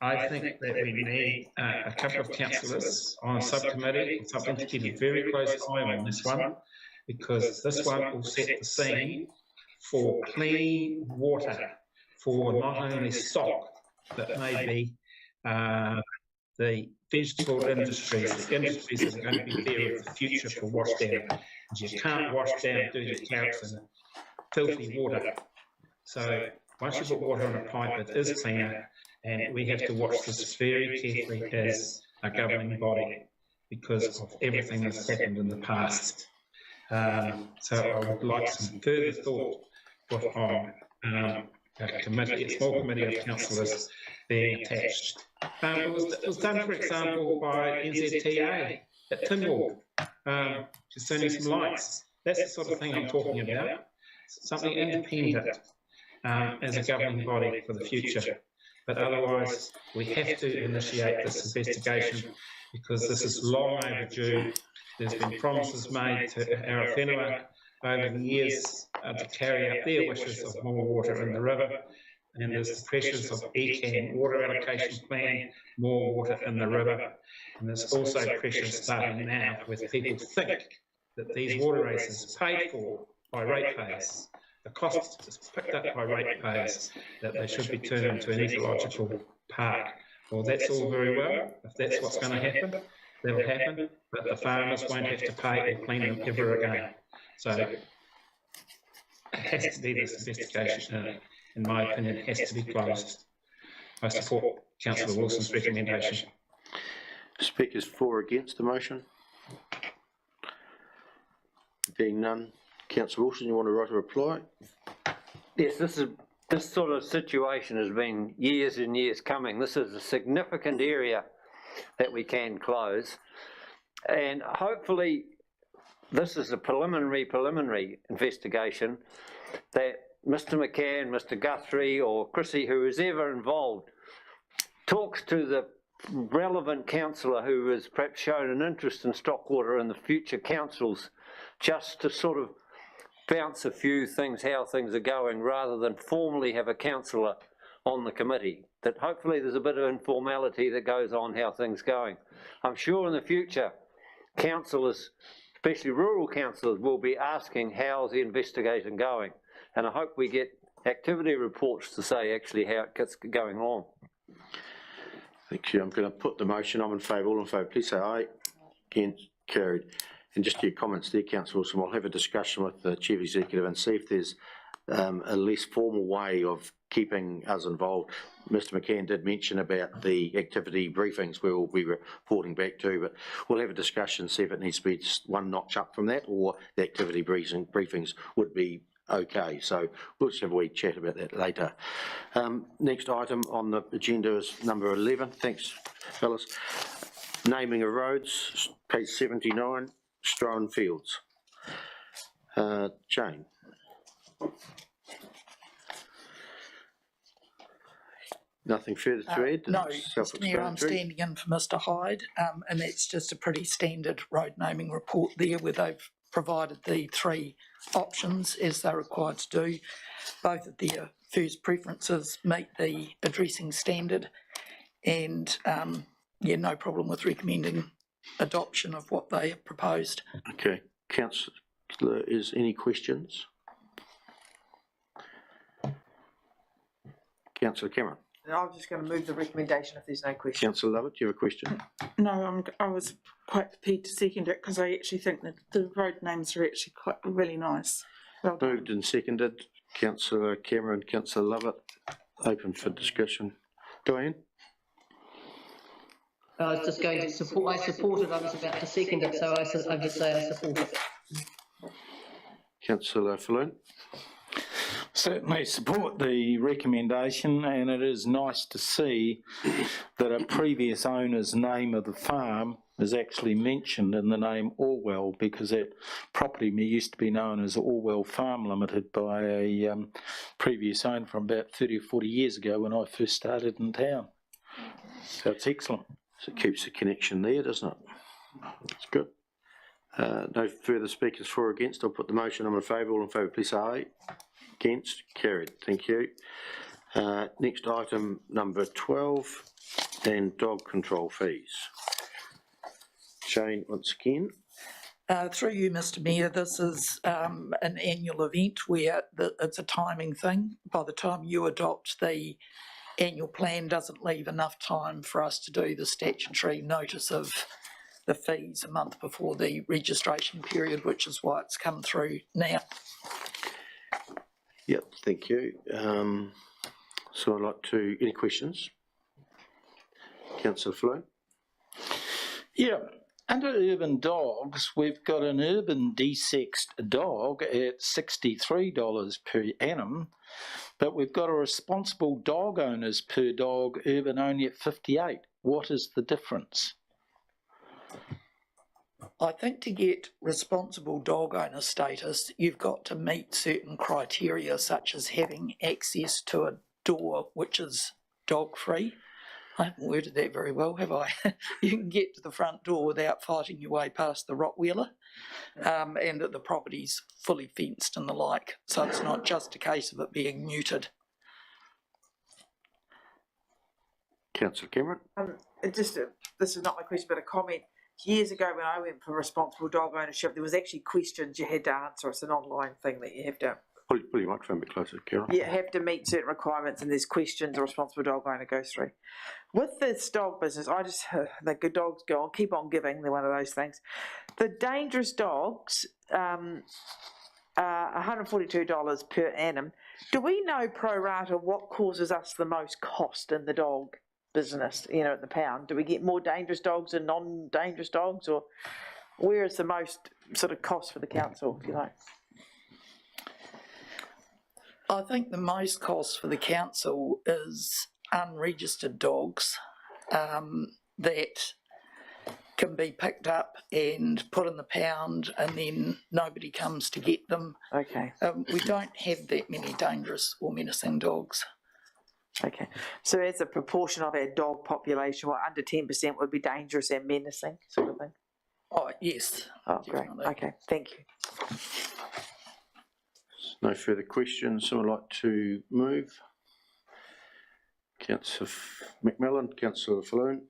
I think that we need a couple of councillors on a subcommittee, something to keep a very close eye on this one, because this one will set the scene for clean water for not only stock, but maybe the vegetable industries, the industries that are going to be there in the future for wash down. You can't wash down, do your carrots in filthy water. So once you put water in a pipe, it is cleaner, and we have to watch this very carefully as a governing body because of everything that's happened in the past. So I would like some further thought put on a committee, a small committee of councillors being attached. It was done, for example, by NZTA at Tynwald, concerning some lights. That's the sort of thing I'm talking about. Something independent as a governing body for the future. But otherwise, we have to initiate this investigation because this is long overdue. There's been promises made to our whenua over the years to carry out their wishes of more water in the river. And there's the pressures of ECAN, water allocation plan, more water in the river. And there's also pressures starting now with people think that these water races are paid for by ratepayers. The cost is picked up by ratepayers, that they should be turned into an ecological park. Well, that's all very well. If that's what's going to happen, that'll happen, but the farmers won't have to pay or clean them ever again. So it has to be this investigation, in my opinion, it has to be closed. I support Councillor Wilson's recommendation. Speakers for or against the motion? Being none. Councillor Wilson, you want to write a reply? Yes, this sort of situation has been years and years coming. This is a significant area that we can close, and hopefully this is a preliminary investigation, that Mr McCann, Mr Guthrie or Chrissy, who is ever involved, talks to the relevant councillor who has perhaps shown an interest in Stockwater and the future councils, just to sort of bounce a few things, how things are going, rather than formally have a councillor on the committee. That hopefully there's a bit of informality that goes on how things are going. I'm sure in the future councillors, especially rural councillors, will be asking how's the investigation going, and I hope we get activity reports to say actually how it's going on. Thank you. I'm going to put the motion. I'm in favour. All in favour, please say aye. Against, carried. And just your comments there, Councillor Wilson, we'll have a discussion with the Chief Executive and see if there's a less formal way of keeping us involved. Mr McCann did mention about the activity briefings where we'll be reporting back to, but we'll have a discussion, see if it needs to be just one notch up from that, or the activity briefings would be okay. So we'll just have a wee chat about that later. Next item on the agenda is number 11. Thanks, fellas. Naming of roads, page 79, Strohan Fields. Jane. Nothing further to add? No, Mr Mayor, I'm standing in for Mr Hyde, and that's just a pretty standard road naming report there where they've provided the 3 options as they're required to do. Both of their first preferences meet the addressing standard, and yeah, no problem with recommending adoption of what they have proposed. Okay, Councillor, is any questions? Councillor Cameron. And I'm just going to move the recommendation if there's no question. Councillor Lovett, do you have a question? No, I was quite prepared to second it because I actually think that the road names are actually quite really nice. Well done. Moved and seconded. Councillor Cameron, Councillor Lovett, open for discussion. Diane? I was just going to support. I supported. I was about to second it, so I just say I support it. Councillor Falloon? Certainly support the recommendation, and it is nice to see that a previous owner's name of the farm is actually mentioned in the name Orwell, because that property used to be known as Orwell Farm Limited by a previous owner from about 30 or 40 years ago when I first started in town. So it's excellent. So it keeps the connection there, doesn't it? That's good. No further speakers for or against. I'll put the motion. I'm in favour. All in favour, please say aye. Against? Carried. Thank you. Next item, number 12, and dog control fees. Shane, once again. Through you, Mr Mayor, this is an annual event where it's a timing thing. By the time you adopt the annual plan, doesn't leave enough time for us to do the statutory notice of the fees a month before the registration period, which is why it's come through now. Yep, thank you. So I'd like to, any questions? Councillor Flo? Yeah, under urban dogs, we've got an urban desexed dog at $63 per annum, but we've got a responsible dog owners per dog urban only at 58. What is the difference? I think to get responsible dog owner status, you've got to meet certain criteria, such as having access to a door which is dog free. I haven't worded that very well, have I? You can get to the front door without fighting your way past the Rottweiler, and that the property's fully fenced and the like. So it's not just a case of it being neutered. Councillor Cameron? This is not my question, but a comment. Years ago when I went for responsible dog ownership, there was actually questions you had to answer. It's an online thing that you have to... Pull your microphone a bit closer, Cameron. You have to meet certain requirements, and there's questions a responsible dog owner goes through. With this dog business, the good dogs go on, keep on giving, they're one of those things. The dangerous dogs, $142 per annum. Do we know pro rata what causes us the most cost in the dog business, at the pound? Do we get more dangerous dogs than non-dangerous dogs, or where is the most sort of cost for the council, if you like? I think the most cost for the council is unregistered dogs that can be picked up and put in the pound and then nobody comes to get them. Okay, We don't have that many dangerous or menacing dogs. okay. So as a proportion of our dog population, what, under 10% would be dangerous and menacing, sort of thing? Oh, yes. Oh, great, definitely. okay, thank you. No further questions. Someone like to move? Councillor McMillan, Councillor Falloon.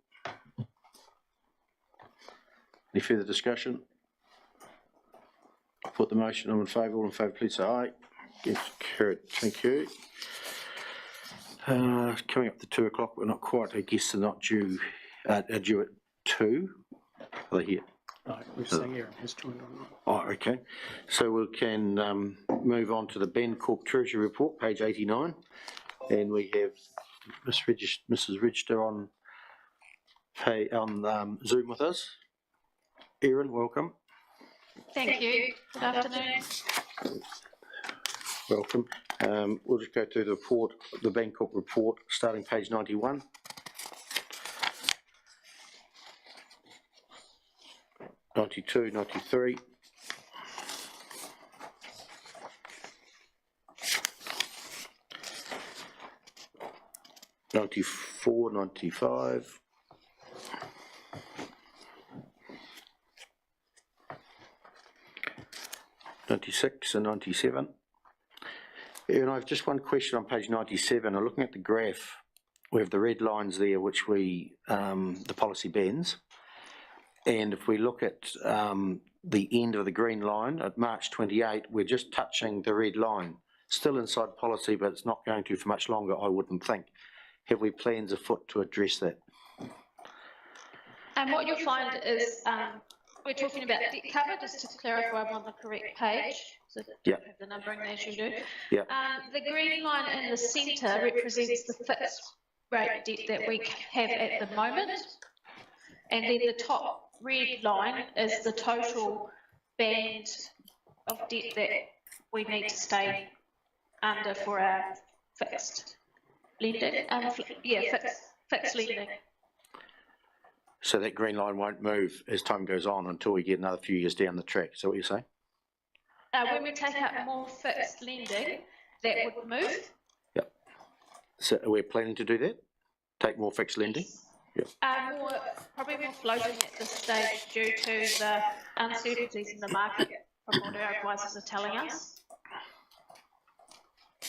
Any further discussion? Put the motion. All in favour, please say aye. Against, carried. Thank you. Coming up to 2 o'clock, we're not quite, I guess they're not due, are due at 2. Are they here? No, we've seen Aaron has joined on. Oh, okay. So we can move on to the Bancorp Treasury Report, page 89. And we have Mrs. Register on Zoom with us. Erin, welcome. Thank you. Good afternoon. Welcome. We'll just go through the report, the Bancorp report, starting page 91. '92, '93. '94, '95. '96 and '97. And I have just one question on page 97. I'm looking at the graph. We have the red lines there, which we the policy bends. And if we look at the end of the green line at March 28, we're just touching the red line. Still inside policy, but it's not going to for much longer, I wouldn't think. Have we plans afoot to address that? And what you'll find is we're talking about debt cover, just to clarify I'm on the correct page. So Yep. have the numbering as you do. Yep. The green line in the centre represents the fixed rate debt that we have at the moment. And then the top red line is the total band of debt that we need to stay under for our fixed lending. Fixed lending. So that green line won't move as time goes on until we get another few years down the track. Is that what you're saying? When we take out more fixed lending, that would move. Yep. So we're planning to do that? Take more fixed lending? Yep. Probably more floating at this stage due to the uncertainties in the market from what our advisors are telling us.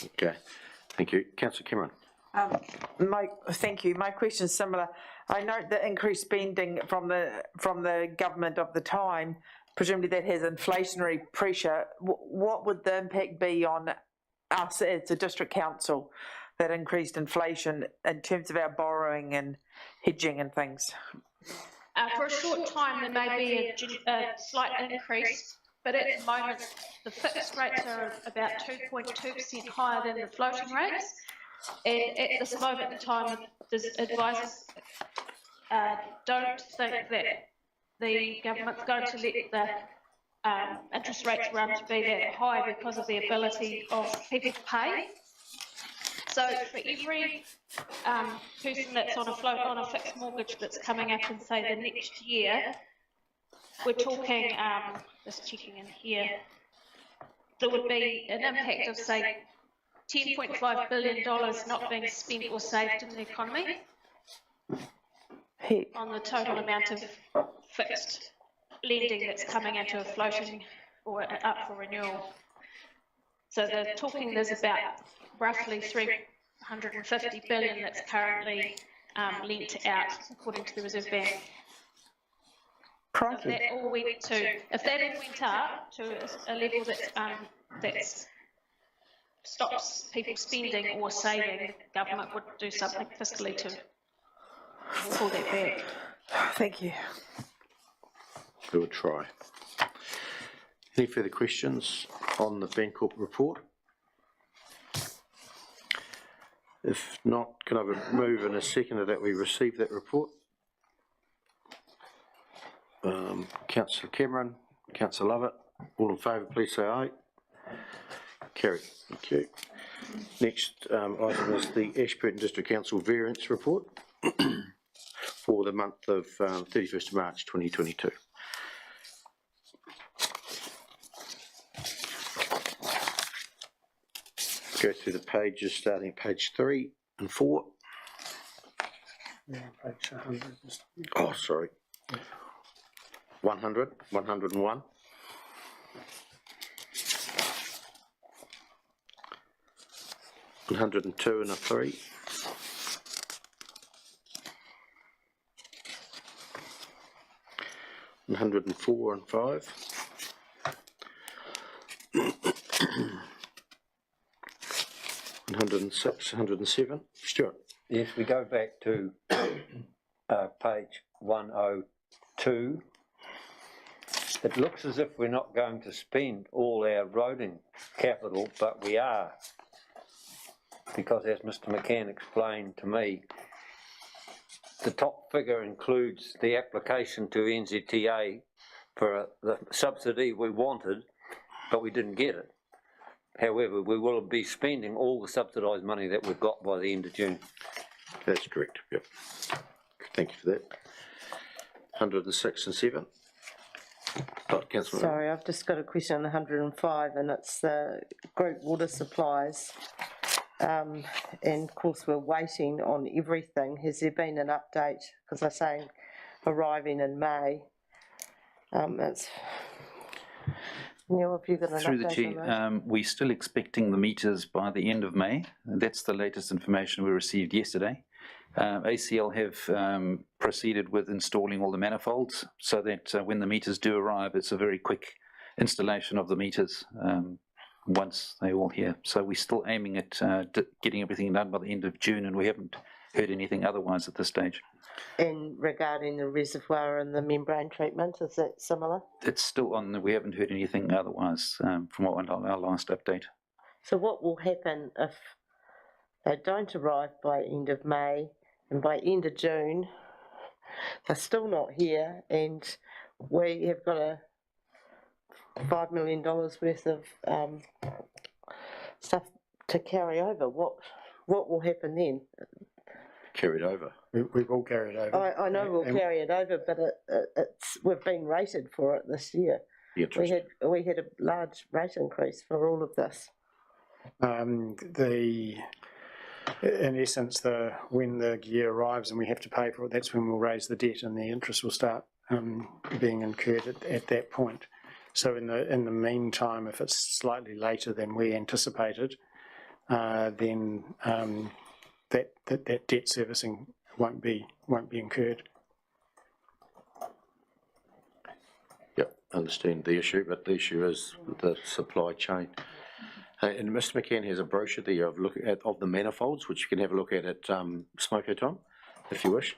Okay. Thank you. Councillor Cameron. Thank you. My question is similar. I note the increased spending from the government of the time. Presumably that has inflationary pressure. What would the impact be on us as the district council, that increased inflation in terms of our borrowing and hedging and things? For a short time there may be a slight increase, but at the moment the fixed rates are about 2.2% higher than the floating rates. And at this moment in time, the advisors don't think that the government's going to let the interest rates run to be that high because of the ability of people to pay. So for every person that's on a fixed mortgage that's coming up in, say, the next year, we're talking, just checking in here, there would be an impact of, say, $10.5 billion not being spent or saved in the economy on the total amount of fixed lending that's coming into a floating or up for renewal. So they're talking there's about roughly $350 billion that's currently lent out according to the Reserve Bank. If that all went up to a level that stops people spending or saving, the government would do something fiscally to pull that back. Thank you. We will try. Any further questions on the Bancorp report? If not, can I move in a second that we receive that report? Councillor Cameron, Councillor Lovett, all in favour, please say aye. Carried. Thank you. Next item is the Ashburton District Council Variance Report for the month of 31st of March 2022. Go through the pages starting at page 3 and 4. Yeah, page 100. Oh, sorry. 100, 101. 102 and a 3. 104 and 5. 106, 107. Stuart. Yes, we go back to page 102. It looks as if we're not going to spend all our roading capital, but we are. Because as Mr McCann explained to me, the top figure includes the application to NZTA for the subsidy we wanted, but we didn't get it. However, we will be spending all the subsidised money that we've got by the end of June. That's correct, yep. Thank you for that. 106 and 7. Councillor. Sorry, I've just got a question on 105, and it's the group water supplies. And of course we're waiting on everything. Has there been an update? Because they're saying arriving in May. It's Neil, have you got an Through the update on Chair, we're still expecting the meters by the end of May. That's the latest information we received yesterday. ACL have proceeded with installing all the manifolds so that when the meters do arrive, it's a very quick installation of the meters once they're all here. So we're still aiming at getting everything done by the end of June, and we haven't heard anything otherwise at this stage. And regarding the reservoir and the membrane treatment, is that similar? It's still on. We haven't heard anything otherwise from what went on our last update. So what will happen if they don't arrive by end of May, and by end of June they're still not here, and we have got a $5 million worth of stuff to carry over? What will happen then? Carried over. We've all carried over. I know we'll carry it over, but we've been rated for it this year. We had a large rate increase for all of this. In essence, when the gear arrives and we have to pay for it, that's when we'll raise the debt and the interest will start being incurred at that point. So in the meantime, if it's slightly later than we anticipated, then that debt servicing won't be incurred. Yep, understand the issue, but the issue is the supply chain. And Mr McCann has a brochure there of the manifolds, which you can have a look at Smoko Time, if you wish.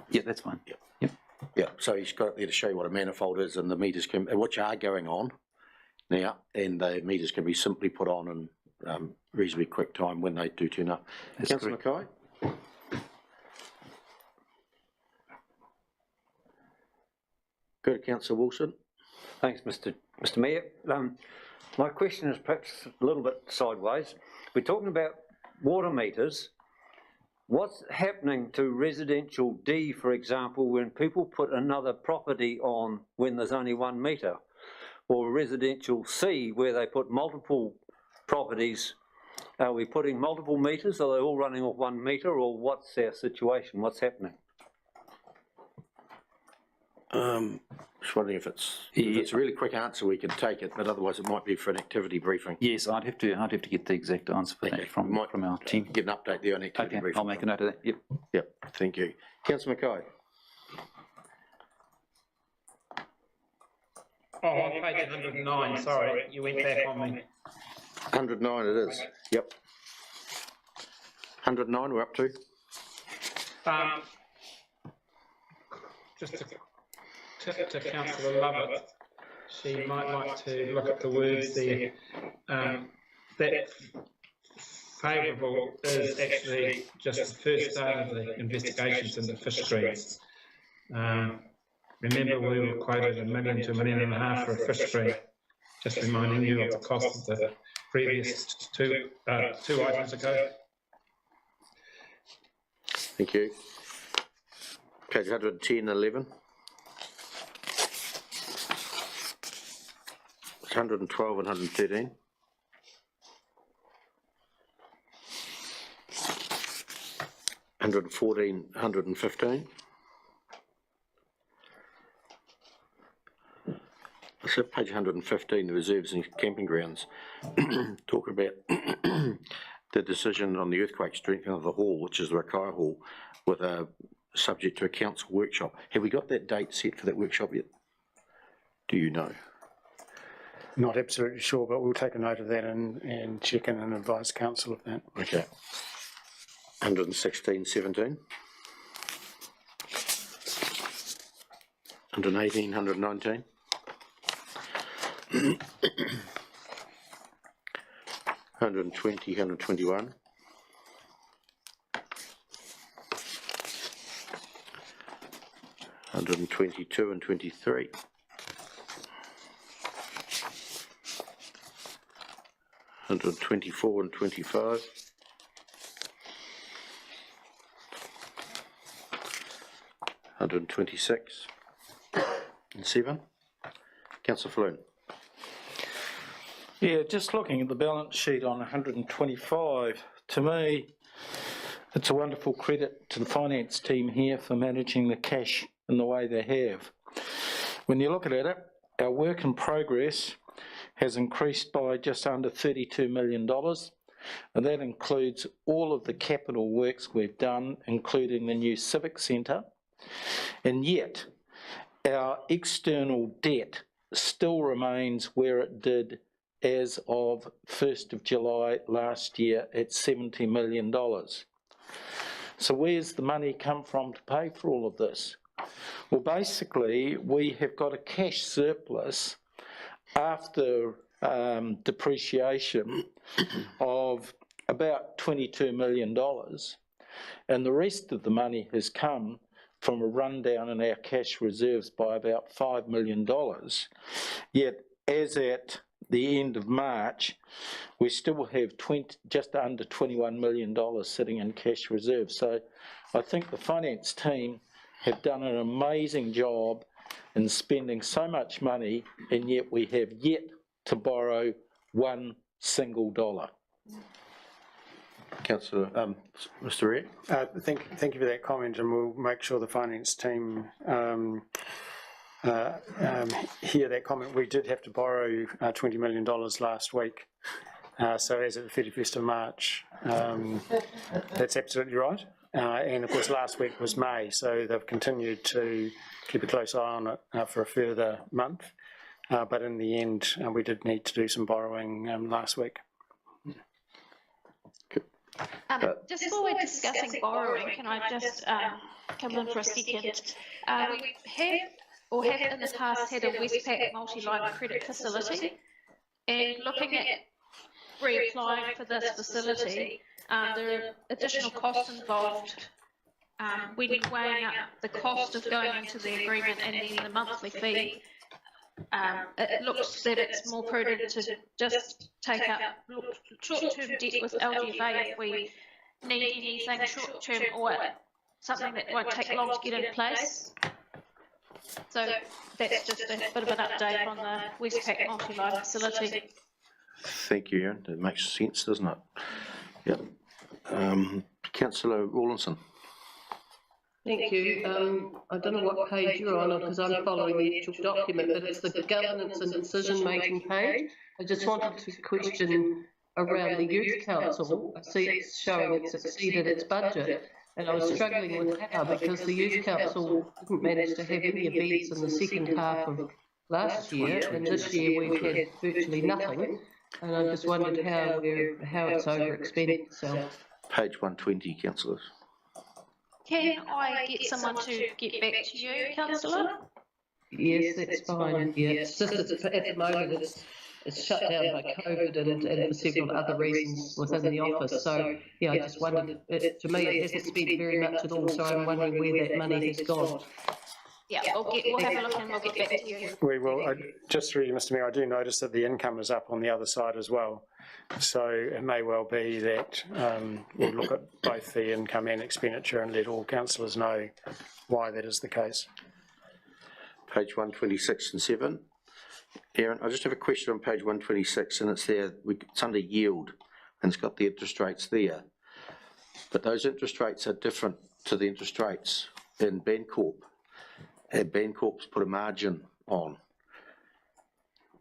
Yeah, that's fine. Yep. Yep. Yeah, so he's got it there to show you what a manifold is and the meters which are going on now, and the meters can be simply put on in reasonably quick time when they do turn up. Councillor Mackay. Go to Councillor Wilson. Thanks, Mr Mayor. My question is perhaps a little bit sideways. We're talking about water meters. What's happening to residential D, for example, when people put another property on when there's only 1 metre? Or residential C, where they put multiple properties? Are we putting multiple meters? Are they all running off 1 metre, or what's our situation? What's happening? Just wondering if it's a really quick answer, we can take it, but otherwise it might be for an activity briefing. Yes, I'd have to get the exact answer for that from our team. Get an update there on activity briefing. I'll make a note of that. Yep. Yep. Thank you, Councillor Mackay. Oh, on page 109, sorry, you went back on me. 109 it is, yep. 109 we're up to. Just to Councillor Lovett, she might like to look at the words there. That favourable is actually just the first start of the investigations into fish screens. Remember, we were quoted $1 million to $1.5 million for a fish screen. Just reminding you of the cost of the previous two items ago. Thank you. Page 110, 11. 112 and 113. 114, 115. So page 115, the reserves and camping grounds, talk about the decision on the earthquake strengthening of the hall, which is the Rakai Hall, with a subject to a council workshop. Have we got that date set for that workshop yet? Do you know? Not absolutely sure, but we'll take a note of that and check in and advise council of that. Okay. 116, 17. 118, 119. 120, 121. 122 and 23. 124 and 25. 126 and 7. Councillor Floon. Yeah, just looking at the balance sheet on 125, to me, it's a wonderful credit to the finance team here for managing the cash in the way they have. When you look at it, our work in progress has increased by just under $32 million, and that includes all of the capital works we've done, including the new Civic Centre, and yet our external debt still remains where it did as of 1st of July last year at $70 million. So where's the money come from to pay for all of this? Well, basically, we have got a cash surplus after depreciation of about $22 million, and the rest of the money has come from a rundown in our cash reserves by about $5 million. Yet, as at the end of March, we still have just under $21 million sitting in cash reserves. So I think the finance team have done an amazing job in spending so much money, and yet we have yet to borrow one single dollar. Councillor, Mr. Red. Thank you for that comment, and we'll make sure the finance team hear that comment. We did have to borrow $20 million last week, so as of the 31st of March, that's absolutely right. And of course last week was May, so they've continued to keep a close eye on it for a further month, but in the end we did need to do some borrowing last week. Just while we're discussing borrowing, can I just come in for a second? We have in the past had a Westpac multi-line credit facility, and looking at reapplying for this facility, there are additional costs involved when weighing up the cost of going into the agreement and then the monthly fee. It looks that it's more prudent to just take up short-term debt with LGFA if we need anything short-term or something that won't take long to get in place. So that's just a bit of an update on the Westpac multi-line facility. Thank you, Erin. That makes sense, doesn't it? Yep. Councillor Rawlinson. Thank you. I don't know what page you're on because I'm following the actual document, but it's the governance and decision-making page. I just wanted to question around the Youth Council. I see it's showing it's exceeded its budget, and I was struggling with how, because the Youth Council didn't manage to have any events in the second half of last year, and this year we've had virtually nothing, and I just wondered how it's overexpended itself. Page 120, councillors. Can I get someone to get back to you, councillor? Yes, that's fine. Yeah, it's just at the moment it's shut down by COVID and for several other reasons within the office. So yeah, I just wondered. To me, it hasn't spent very much at all. So I'm wondering where that money has gone. Yeah, we'll have a look and we'll get back to you. We will. Just through you, Mr. Mayor, I do notice that the income is up on the other side as well. So it may well be that we'll look at both the income and expenditure and let all councillors know why that is the case. Page 126 and 7. Aaron, I just have a question on page 126, and it's there, it's under yield, and it's got the interest rates there. But those interest rates are different to the interest rates in Bancorp. And Bancorp's put a margin on.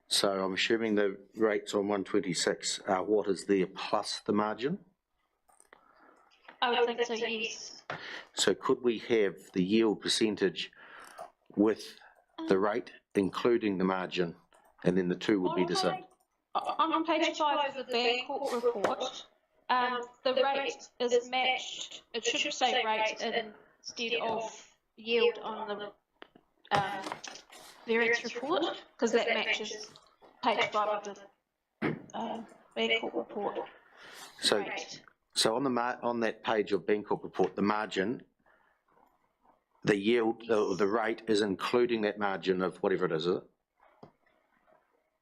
So I'm assuming the rates on 126 are what is there plus the margin? I would think so, yes. So could we have the yield percentage with the rate, including the margin, and then the two would be the same? On page 5 of the Bancorp report, the rate is matched, it should say rate instead of yield on the variance report, because that matches page 5 of the Bancorp report. So, Rate. so on that page of Bancorp report, the margin, the yield, the rate is including that margin of whatever it is it?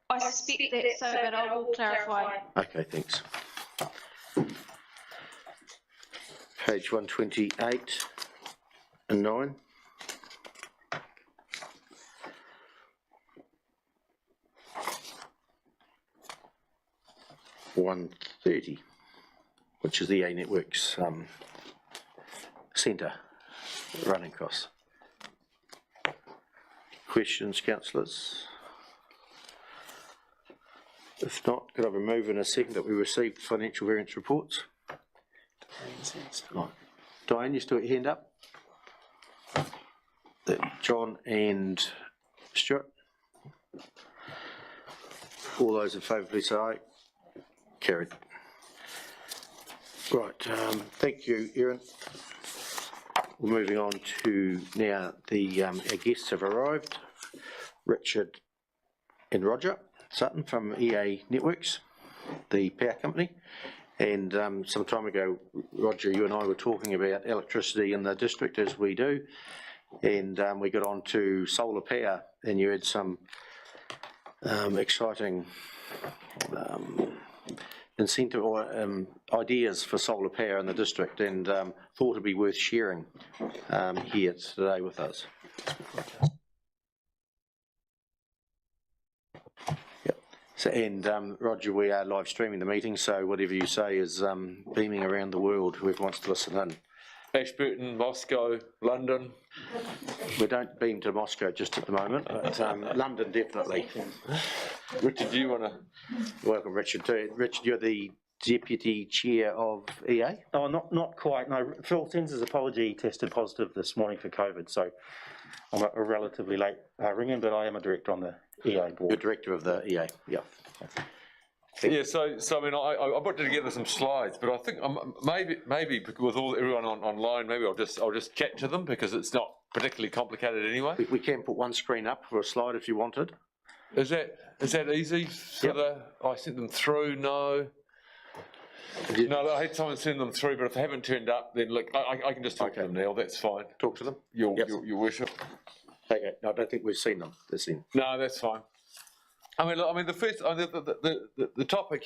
I suspect that's so, but I will clarify. Okay, thanks. Page 128 and 9. 130, which is the A Networks centre running costs. Questions, councillors? If not, could I have a move in a second that we received financial variance reports? Right. Diane, you still got your hand up? John and Stuart? All those in favour, please say aye. Carried. Right, thank you, Erin. We're moving on to now our guests have arrived. Richard and Roger Sutton from EA Networks, the power company. And some time ago, Roger, you and I were talking about electricity in the district, as we do. And we got on to solar power, and you had some exciting incentive or ideas for solar power in the district, and thought it'd be worth sharing here today with us. Yep. So, and Roger, we are live streaming the meeting, so whatever you say is beaming around the world, whoever wants to listen in. Ashburton, Moscow, London. We don't beam to Moscow just at the moment, but London definitely. Richard, do you want to? Welcome, Richard. Richard, you're the Deputy Chair of EA? Oh, not quite, no. Phil sends his apology, tested positive this morning for COVID, so I'm a relatively late ringing, but I am a director on the EA board. You're director of the EA, yeah. Yeah, so I mean, I put together some slides, but I think maybe with everyone online, maybe I'll just chat to them because it's not particularly complicated anyway. We can put one screen up for a slide if you wanted. Is that easy? So I sent them through. No, I had someone send them through, but if they haven't turned up, then look, I can just talk to them now. That's fine. Talk to them. Your worship. Okay, no, I don't think we've seen them. No, that's fine. I mean, the first, the topic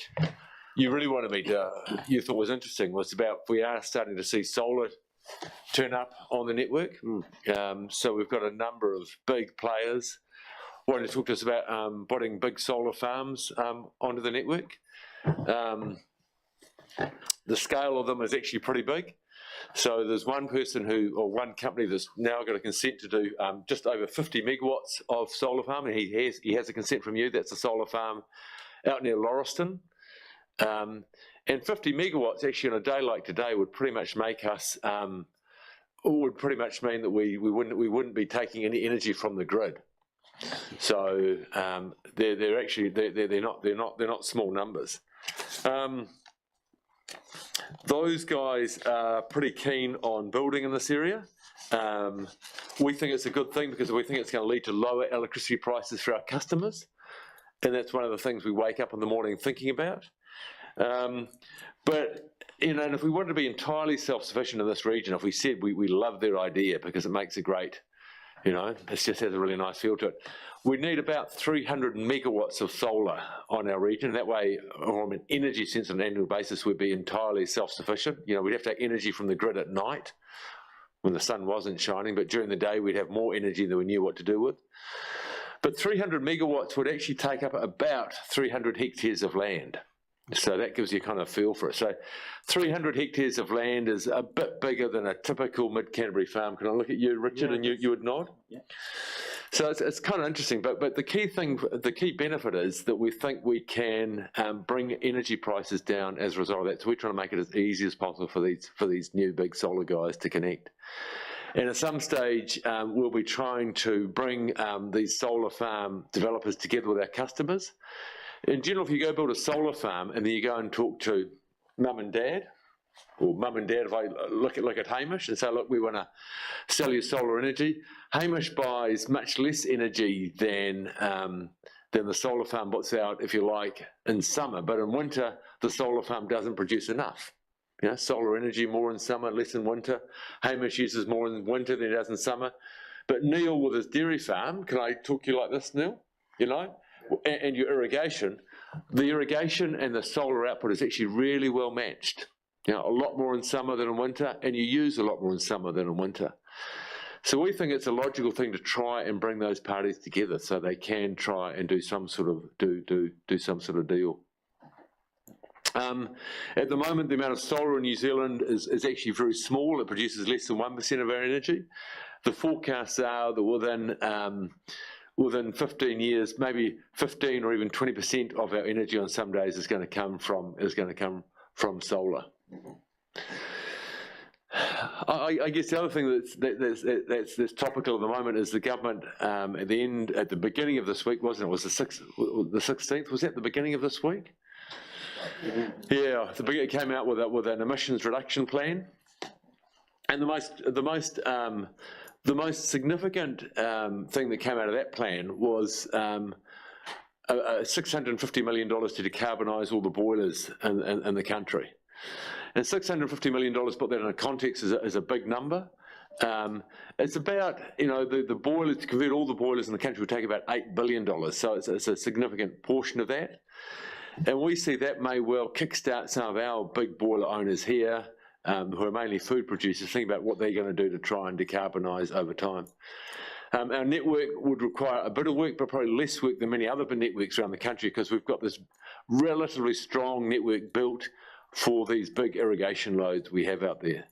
you really wanted me to, you thought was interesting, was about we are starting to see solar turn up on the network. So we've got a number of big players wanting to talk to us about putting big solar farms onto the network. The scale of them is actually pretty big. So there's one company that's now got a consent to do just over 50 megawatts of solar farm, and he has a consent from you. That's a solar farm out near Lauriston. And 50 megawatts actually on a day like today would pretty much make us, would pretty much mean that we wouldn't be taking any energy from the grid. So they're not small numbers. Those guys are pretty keen on building in this area. We think it's a good thing because we think it's going to lead to lower electricity prices for our customers. And that's one of the things we wake up in the morning thinking about. But, and if we wanted to be entirely self-sufficient in this region, if we said we love their idea because it makes a great You know, it just has a really nice feel to it. We need about 300 megawatts of solar on our region. That way, from an energy sense on an annual basis, we'd be entirely self-sufficient. You know, we'd have to take energy from the grid at night when the sun wasn't shining, but during the day we'd have more energy than we knew what to do with. But 300 megawatts would actually take up about 300 hectares of land. So that gives you kind of a feel for it. So 300 hectares of land is a bit bigger than a typical mid-Canterbury farm. Can I look at you, Richard, and you would nod? Yeah. So it's kind of interesting, but the key thing, the key benefit is that we think we can bring energy prices down as a result of that. So we're trying to make it as easy as possible for these new big solar guys to connect. And at some stage, we'll be trying to bring these solar farm developers together with our customers. In general, if you go build a solar farm and then you go and talk to mum and dad, or mum and dad, if I look at Hamish and say, look, we want to sell you solar energy, Hamish buys much less energy than the solar farm puts out, if you like, in summer. But in winter, the solar farm doesn't produce enough. You know, solar energy more in summer, less in winter. Hamish uses more in winter than he does in summer. But Neil, with his dairy farm, can I talk to you like this, Neil? You know? And your irrigation, the irrigation and the solar output is actually really well matched. You know, a lot more in summer than in winter, and you use a lot more in summer than in winter. So we think it's a logical thing to try and bring those parties together so they can try and do some sort of do some sort of deal. At the moment, the amount of solar in New Zealand is actually very small. It produces less than 1% of our energy. The forecasts are that within 15 years, maybe 15 or even 20% of our energy on some days is going to come from solar. I guess the other thing that's topical at the moment is the government at the beginning of this week, wasn't it? Was the 16th? Was that the beginning of this week? Yeah, it came out with an emissions reduction plan, and the most significant thing that came out of that plan was $650 million to decarbonise all the boilers in the country. And $650 million, put that in a context, is a big number. It's about, you know, the boilers, to convert all the boilers in the country would take about $8 billion, so it's a significant portion of that. And we see that may well kickstart some of our big boiler owners here, who are mainly food producers, think about what they're going to do to try and decarbonise over time. Our network would require a bit of work, but probably less work than many other networks around the country, because we've got this relatively strong network built for these big irrigation loads we have out there.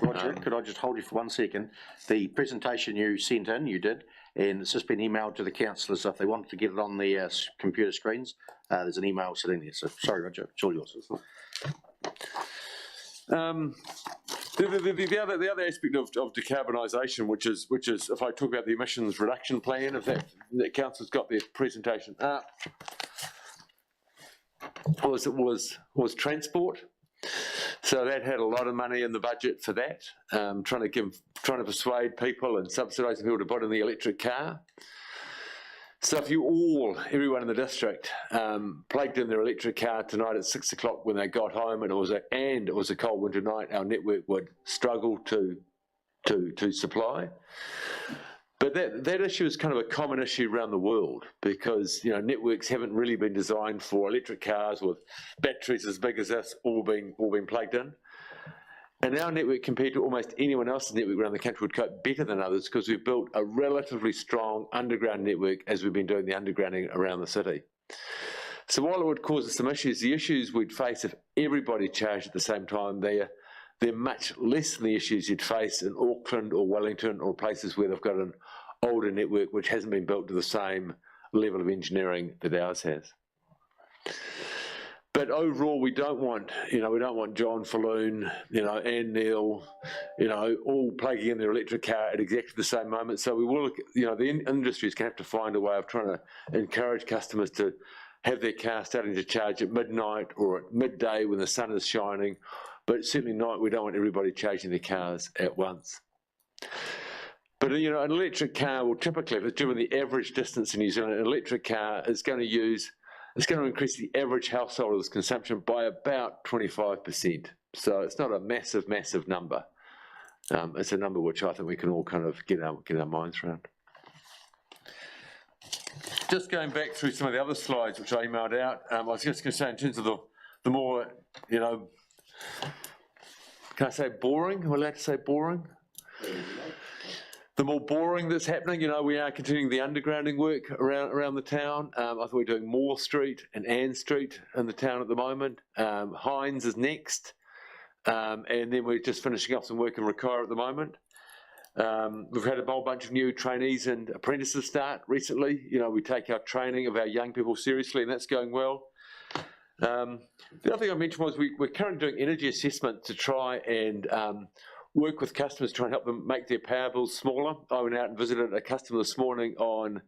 Roger, could I just hold you for 1 second? The presentation you sent in, you did, and it's just been emailed to the councillors. So if they wanted to get it on their computer screens, there's an email sitting there. So sorry, Roger, it's all yours. The other aspect of decarbonisation, which is if I talk about the emissions reduction plan, if that council's got their presentation up, was transport. So that had a lot of money in the budget for that, trying to persuade people and subsidising people to buy in the electric car. So if everyone in the district, plugged in their electric car tonight at 6 o'clock when they got home, and it was a cold winter night, our network would struggle to supply. But that issue is kind of a common issue around the world, because, you know, networks haven't really been designed for electric cars with batteries as big as this all being plugged in. And our network, compared to almost anyone else's network around the country, would cope better than others, because we've built a relatively strong underground network as we've been doing the undergrounding around the city. So while it would cause us some issues, the issues we'd face if everybody charged at the same time, they're much less than the issues you'd face in Auckland or Wellington or places where they've got an older network which hasn't been built to the same level of engineering that ours has. But overall, we don't want John Falloon, and Neil, all plugging in their electric car at exactly the same moment. So we will, the industry is going to have to find a way of trying to encourage customers to have their car starting to charge at midnight or at midday when the sun is shining. But certainly not, we don't want everybody charging their cars at once. But, an electric car will typically, if it's driven the average distance in New Zealand, an electric car is going to increase the average household's consumption by about 25%. So it's not a massive, massive number. It's a number which I think we can all kind of get our minds around. Just going back through some of the other slides which I emailed out, I was just going to say in terms of the more, you know, can I say boring? Am I allowed to say boring? The more boring that's happening, you know, we are continuing the undergrounding work around the town. I thought we're doing Moore Street and Ann Street in the town at the moment. Hines is next. And then we're just finishing up some work in Rakaia at the moment. We've had a whole bunch of new trainees and apprentices start recently. You know, we take our training of our young people seriously, and that's going well. The other thing I mentioned was we're currently doing energy assessment to try and work with customers, try and help them make their power bills smaller. I went out and visited a customer this morning on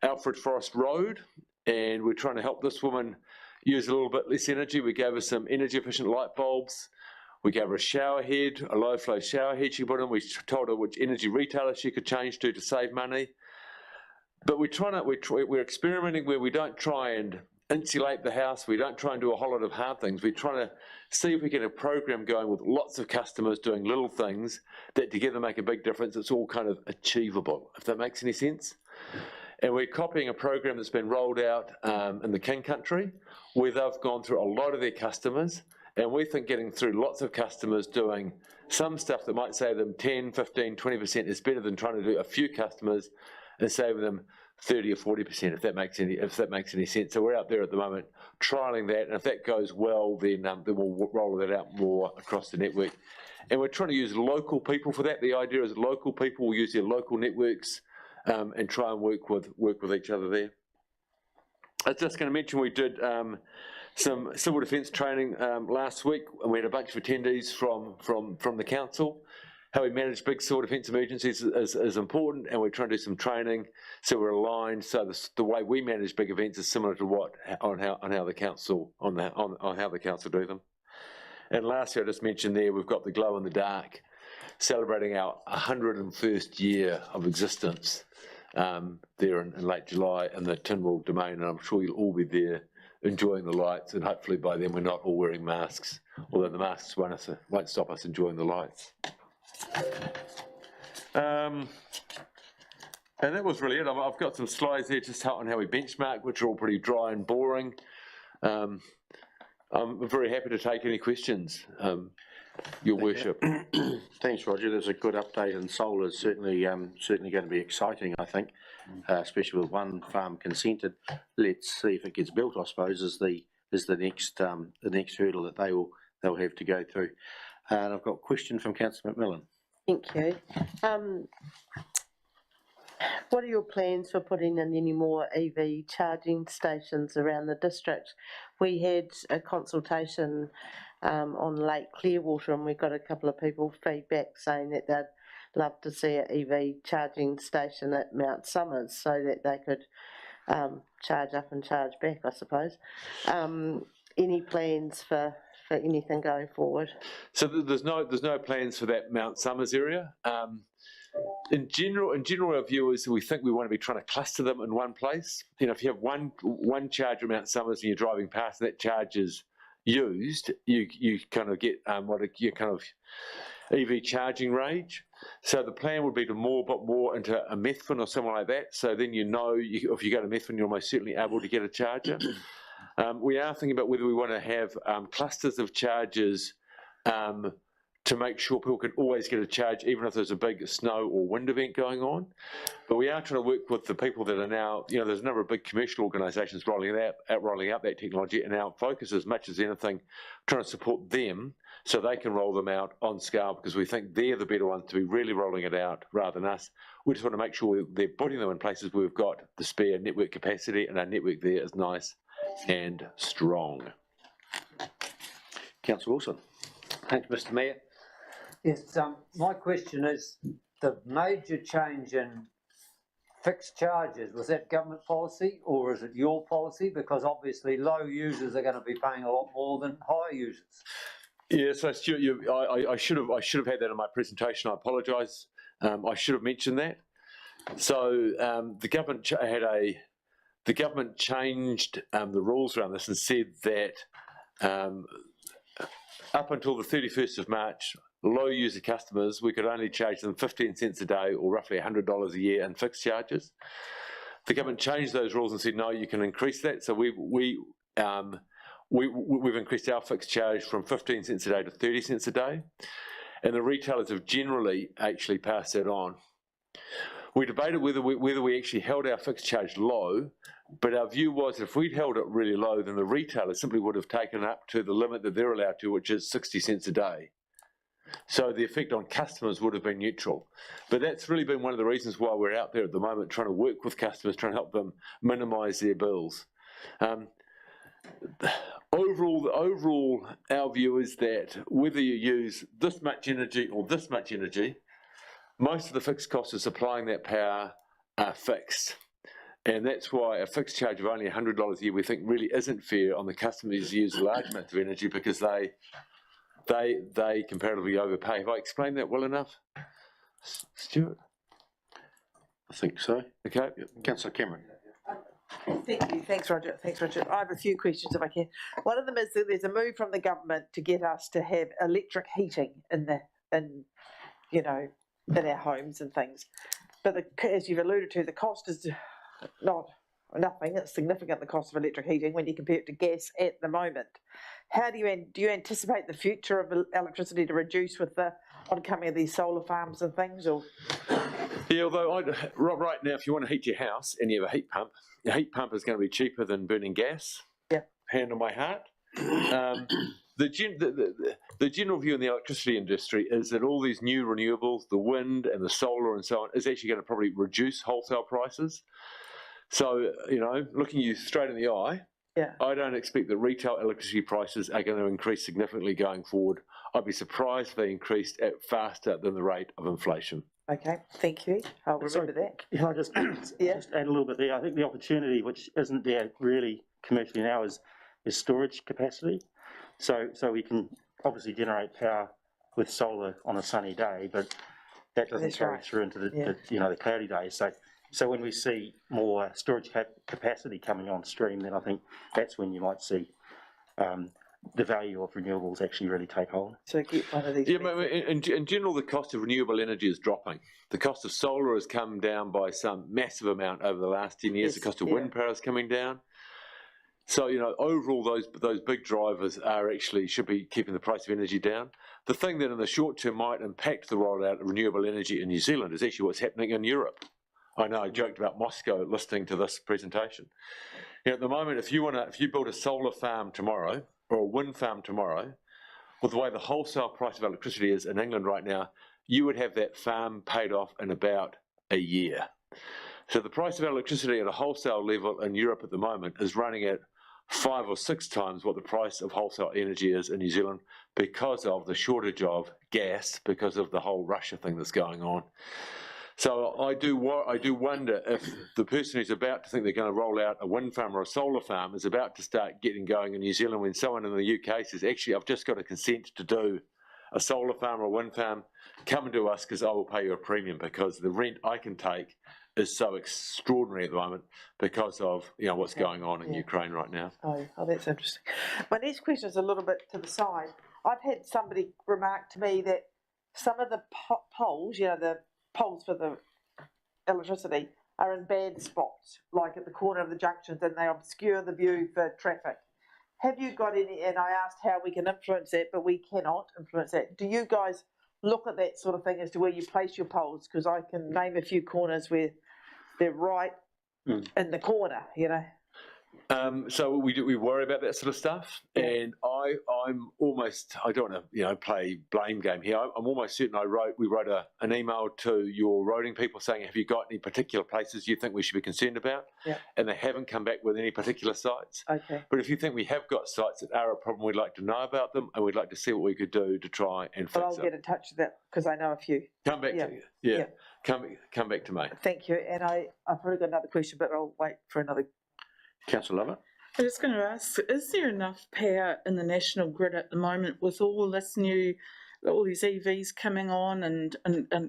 Alfred Forest Road, and we're trying to help this woman use a little bit less energy. We gave her some energy efficient light bulbs. We gave her a shower head, a low flow shower head she put in. We told her which energy retailer she could change to save money. But we're experimenting where we don't try and insulate the house. We don't try and do a whole lot of hard things. We're trying to see if we get a program going with lots of customers doing little things that together make a big difference. It's all kind of achievable, if that makes any sense. And we're copying a program that's been rolled out in the King Country, where they've gone through a lot of their customers. And we think getting through lots of customers doing some stuff that might save them 10, 15, 20% is better than trying to do a few customers and saving them 30 or 40%, if that makes any sense. So we're out there at the moment trialling that, and if that goes well, then we'll roll that out more across the network. And we're trying to use local people for that. The idea is local people will use their local networks and try and work with each other there. I was just going to mention we did some civil defence training last week, and we had a bunch of attendees from the council. How we manage big civil defence emergencies is important, and we're trying to do some training so we're aligned. So the way we manage big events is similar to how the council do them. And lastly, I just mentioned there we've got the Glow in the Dark, celebrating our 101st year of existence there in late July in the Tynwald Domain, and I'm sure you'll all be there enjoying the lights, and hopefully by then we're not all wearing masks, although the masks won't stop us enjoying the lights. And that was really it. I've got some slides there just on how we benchmark, which are all pretty dry and boring. I'm very happy to take any questions, Your Worship. Thanks, Roger. There's a good update, and solar is certainly going to be exciting, I think, especially with one farm consented. Let's see if it gets built, I suppose, is the next hurdle that they'll have to go through. And I've got a question from Councillor McMillan. Thank you. What are your plans for putting in any more EV charging stations around the district? We had a consultation on Lake Clearwater, and we got a couple of people feedback saying that they'd love to see an EV charging station at Mount Somers so that they could charge up and charge back, I suppose. Any plans for anything going forward? So there's no plans for that Mount Somers area. In general, our view is we think we want to be trying to cluster them in one place. You know, if you have one charger at Mount Somers and you're driving past and that charge is used, you kind of get your kind of EV charging range. So the plan would be to more into a Methven or somewhere like that. So then if you go to Methven, you're almost certainly able to get a charger. We are thinking about whether we want to have clusters of chargers to make sure people can always get a charge, even if there's a big snow or wind event going on. But we are trying to work with the people that are now, there's a number of big commercial organisations rolling out that technology, and our focus, as much as anything, trying to support them so they can roll them out on scale, because we think they're the better ones to be really rolling it out rather than us. We just want to make sure they're putting them in places where we've got the spare network capacity, and our network there is nice and strong. Councillor Wilson. Thanks, Mr. Mayor. Yes, my question is, the major change in fixed charges, was that government policy or is it your policy? Because obviously low users are going to be paying a lot more than high users. Yeah, so Stuart, I should have had that in my presentation. I apologise. I should have mentioned that. So the government changed the rules around this and said that up until the 31st of March, low user customers, we could only charge them 15 cents a day or roughly $100 a year in fixed charges. The government changed those rules and said, no, you can increase that. So we've increased our fixed charge from 15 cents a day to 30 cents a day. And the retailers have generally actually passed that on. We debated whether we actually held our fixed charge low, but our view was that if we'd held it really low, then the retailers simply would have taken up to the limit that they're allowed to, which is 60 cents a day. So the effect on customers would have been neutral. But that's really been one of the reasons why we're out there at the moment, trying to work with customers, trying to help them minimise their bills. Overall, our view is that whether you use this much energy or this much energy, most of the fixed costs of supplying that power are fixed. And that's why a fixed charge of only $100 a year we think really isn't fair on the customers who use large amounts of energy, because they comparatively overpay. Have I explained that well enough, Stuart? I think so. Okay. Councillor Cameron. Thank you. Thanks, Roger. Thanks, Richard. I have a few questions if I can. One of them is that there's a move from the government to get us to have electric heating in our homes and things. But as you've alluded to, the cost is nothing. It's significant, the cost of electric heating, when you compare it to gas at the moment. How do you anticipate the future of electricity to reduce with the oncoming of these solar farms and things? Or yeah, although right now, if you want to heat your house and you have a heat pump, your heat pump is going to be cheaper than burning gas. Yeah. Hand on my heart. The general view in the electricity industry is that all these new renewables, the wind and the solar and so on, is actually going to probably reduce wholesale prices. So, looking you straight in the eye, yeah, I don't expect that retail electricity prices are going to increase significantly going forward. I'd be surprised if they increased at faster than the rate of inflation. Okay, thank you. I'll remember that. Can I just add a little bit there? I think the opportunity, which isn't there really commercially now, is storage capacity. So we can obviously generate power with solar on a sunny day, but that doesn't carry through into the cloudy days. So when we see more storage capacity coming on stream, then I think that's when you might see the value of renewables actually really take hold. So get one of these. Yeah, in general, the cost of renewable energy is dropping. The cost of solar has come down by some massive amount over the last 10 years. The cost of wind power is coming down. So, overall, those big drivers should be keeping the price of energy down. The thing that in the short term might impact the rollout of renewable energy in New Zealand is actually what's happening in Europe. I know I joked about Moscow listening to this presentation. At the moment, if you build a solar farm tomorrow or a wind farm tomorrow, with the way the wholesale price of electricity is in England right now, you would have that farm paid off in about a year. So the price of electricity at a wholesale level in Europe at the moment is running at 5 or 6 times what the price of wholesale energy is in New Zealand, because of the shortage of gas, because of the whole Russia thing that's going on. So I do wonder if the person who's about to think they're going to roll out a wind farm or a solar farm is about to start getting going in New Zealand, when someone in the UK says, actually, I've just got a consent to do a solar farm or a wind farm, come to us because I will pay you a premium, because the rent I can take is so extraordinary at the moment because of what's going on in Ukraine right now. Oh, that's interesting. My next question is a little bit to the side. I've had somebody remark to me that some of the poles, the poles for the electricity, are in bad spots, like at the corner of the junctions, and they obscure the view for traffic. Have you got any, and I asked how we can influence that, but we cannot influence that. Do you guys look at that sort of thing as to where you place your poles? Because I can name a few corners where they're right in the corner, So we worry about that sort of stuff, and I'm almost, I don't want to play blame game here. I'm almost certain we wrote an email to your roading people saying, have you got any particular places you think we should be concerned about? Yeah. And they haven't come back with any particular sites. Okay. But if you think we have got sites that are a problem, we'd like to know about them, and we'd like to see what we could do to try and fix it. I'll get in touch with that because I know a few. Come back to you. Yeah. Come back to me. Thank you. And I've probably got another question, but I'll wait for another. Councillor Lovett. I was going to ask, is there enough power in the national grid at the moment with all these EVs coming on and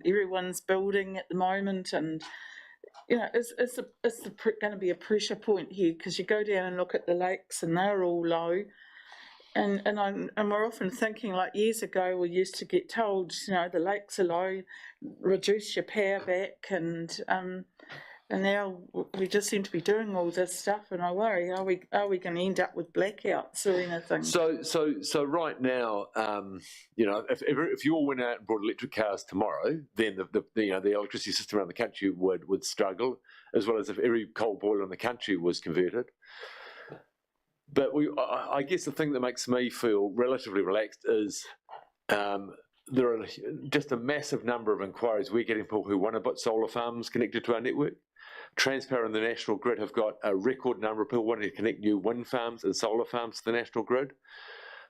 everyone's building at the moment? And, is there going to be a pressure point here? Because you go down and look at the lakes and they're all low. And we're often thinking, like years ago, we used to get told, you know, the lakes are low, reduce your power back, and now we just seem to be doing all this stuff, and I worry, are we going to end up with blackouts or anything? So right now, you know, if you all went out and brought electric cars tomorrow, then the electricity system around the country would struggle, as well as if every coal boiler in the country was converted. But I guess the thing that makes me feel relatively relaxed is there are just a massive number of inquiries we're getting, people who want to put solar farms connected to our network. Transpower and the National Grid have got a record number of people wanting to connect new wind farms and solar farms to the National Grid.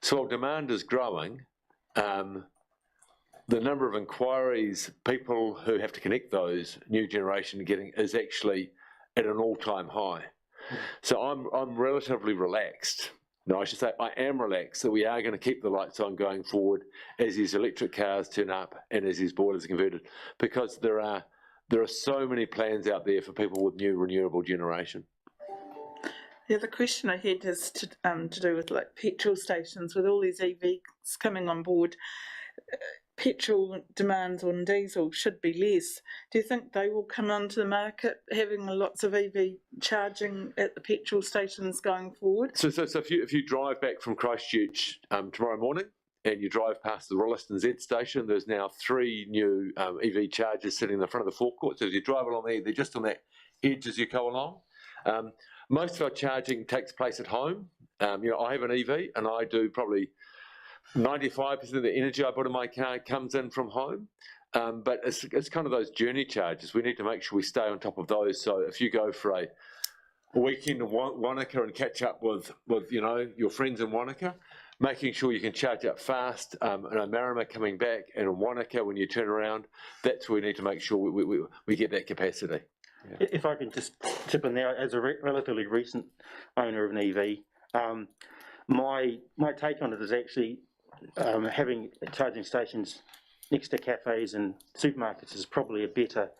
So while demand is growing, the number of inquiries, people who have to connect those new generation getting, is actually at an all-time high. So I'm relatively relaxed. No, I should say I am relaxed that we are going to keep the lights on going forward as these electric cars turn up and as these boilers are converted, because there are so many plans out there for people with new renewable generation. The other question I had is to do with like petrol stations. With all these EVs coming on board, petrol demands on diesel should be less. Do you think they will come onto the market, having lots of EV charging at the petrol stations going forward? So if you drive back from Christchurch tomorrow morning and you drive past the Rolliston Z station, there's now 3 new EV chargers sitting in the front of the forecourt. So as you drive along there, they're just on that edge as you go along. Most of our charging takes place at home. You know, I have an EV and I do probably 95% of the energy I put in my car comes in from home. But it's kind of those journey charges. We need to make sure we stay on top of those. So if you go for a weekend to Wanaka and catch up with you know, your friends in Wanaka, making sure you can charge up fast, and Marama coming back, and in Wanaka when you turn around, that's where we need to make sure we get that capacity. Yeah. If I can just chip in there, as a relatively recent owner of an EV, my take on it is actually having charging stations next to cafes and supermarkets is probably a better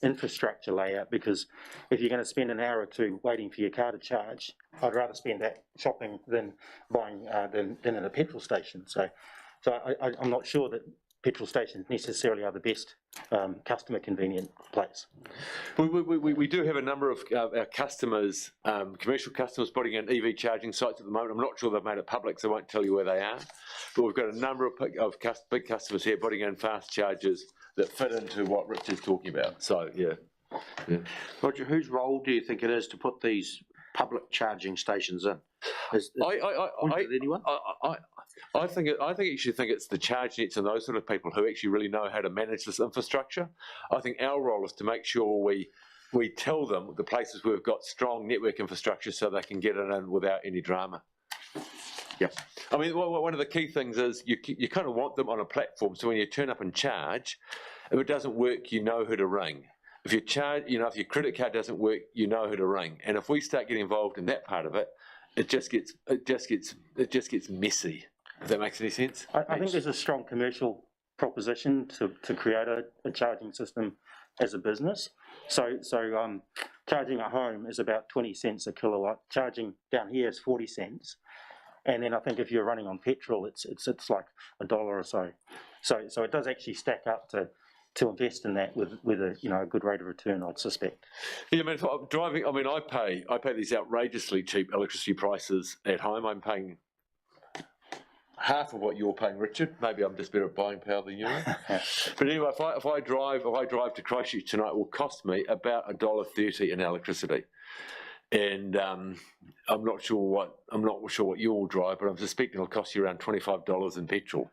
infrastructure layout, because if you're going to spend an hour or two waiting for your car to charge, I'd rather spend that shopping than buying than in a petrol station. So I'm not sure that petrol stations necessarily are the best customer convenient place. We do have a number of our customers, commercial customers, putting in EV charging sites at the moment. I'm not sure they've made it public, so I won't tell you where they are. But we've got a number of big customers here putting in fast chargers that fit into what Rich is talking about. So, yeah. Roger, whose role do you think it is to put these public charging stations in? Anyone? I actually think it's the charge nets and those sort of people who actually really know how to manage this infrastructure. I think our role is to make sure we tell them the places where we've got strong network infrastructure so they can get it in without any drama. Yeah, I mean, one of the key things is you kind of want them on a platform, so when you turn up and charge, if it doesn't work, you know who to ring. If you charge, you know, if your credit card doesn't work, you know who to ring. And if we start getting involved in that part of it, it just gets messy. If that makes any sense. I think there's a strong commercial proposition to create a charging system as a business. So charging at home is about 20 cents a kilowatt. Charging down here is 40 cents. And then I think if you're running on petrol, it's like $1 or so. So it does actually stack up to invest in that with a good rate of return, I'd suspect. Yeah, I mean, if I'm driving, I mean, I pay these outrageously cheap electricity prices at home. I'm paying half of what you're paying, Richard. Maybe I'm just better at buying power than you are. But anyway, if I drive to Christchurch tonight, it will cost me about $1.30 in electricity. And I'm not sure what you all drive, but I'm suspecting it'll cost you around $25 in petrol.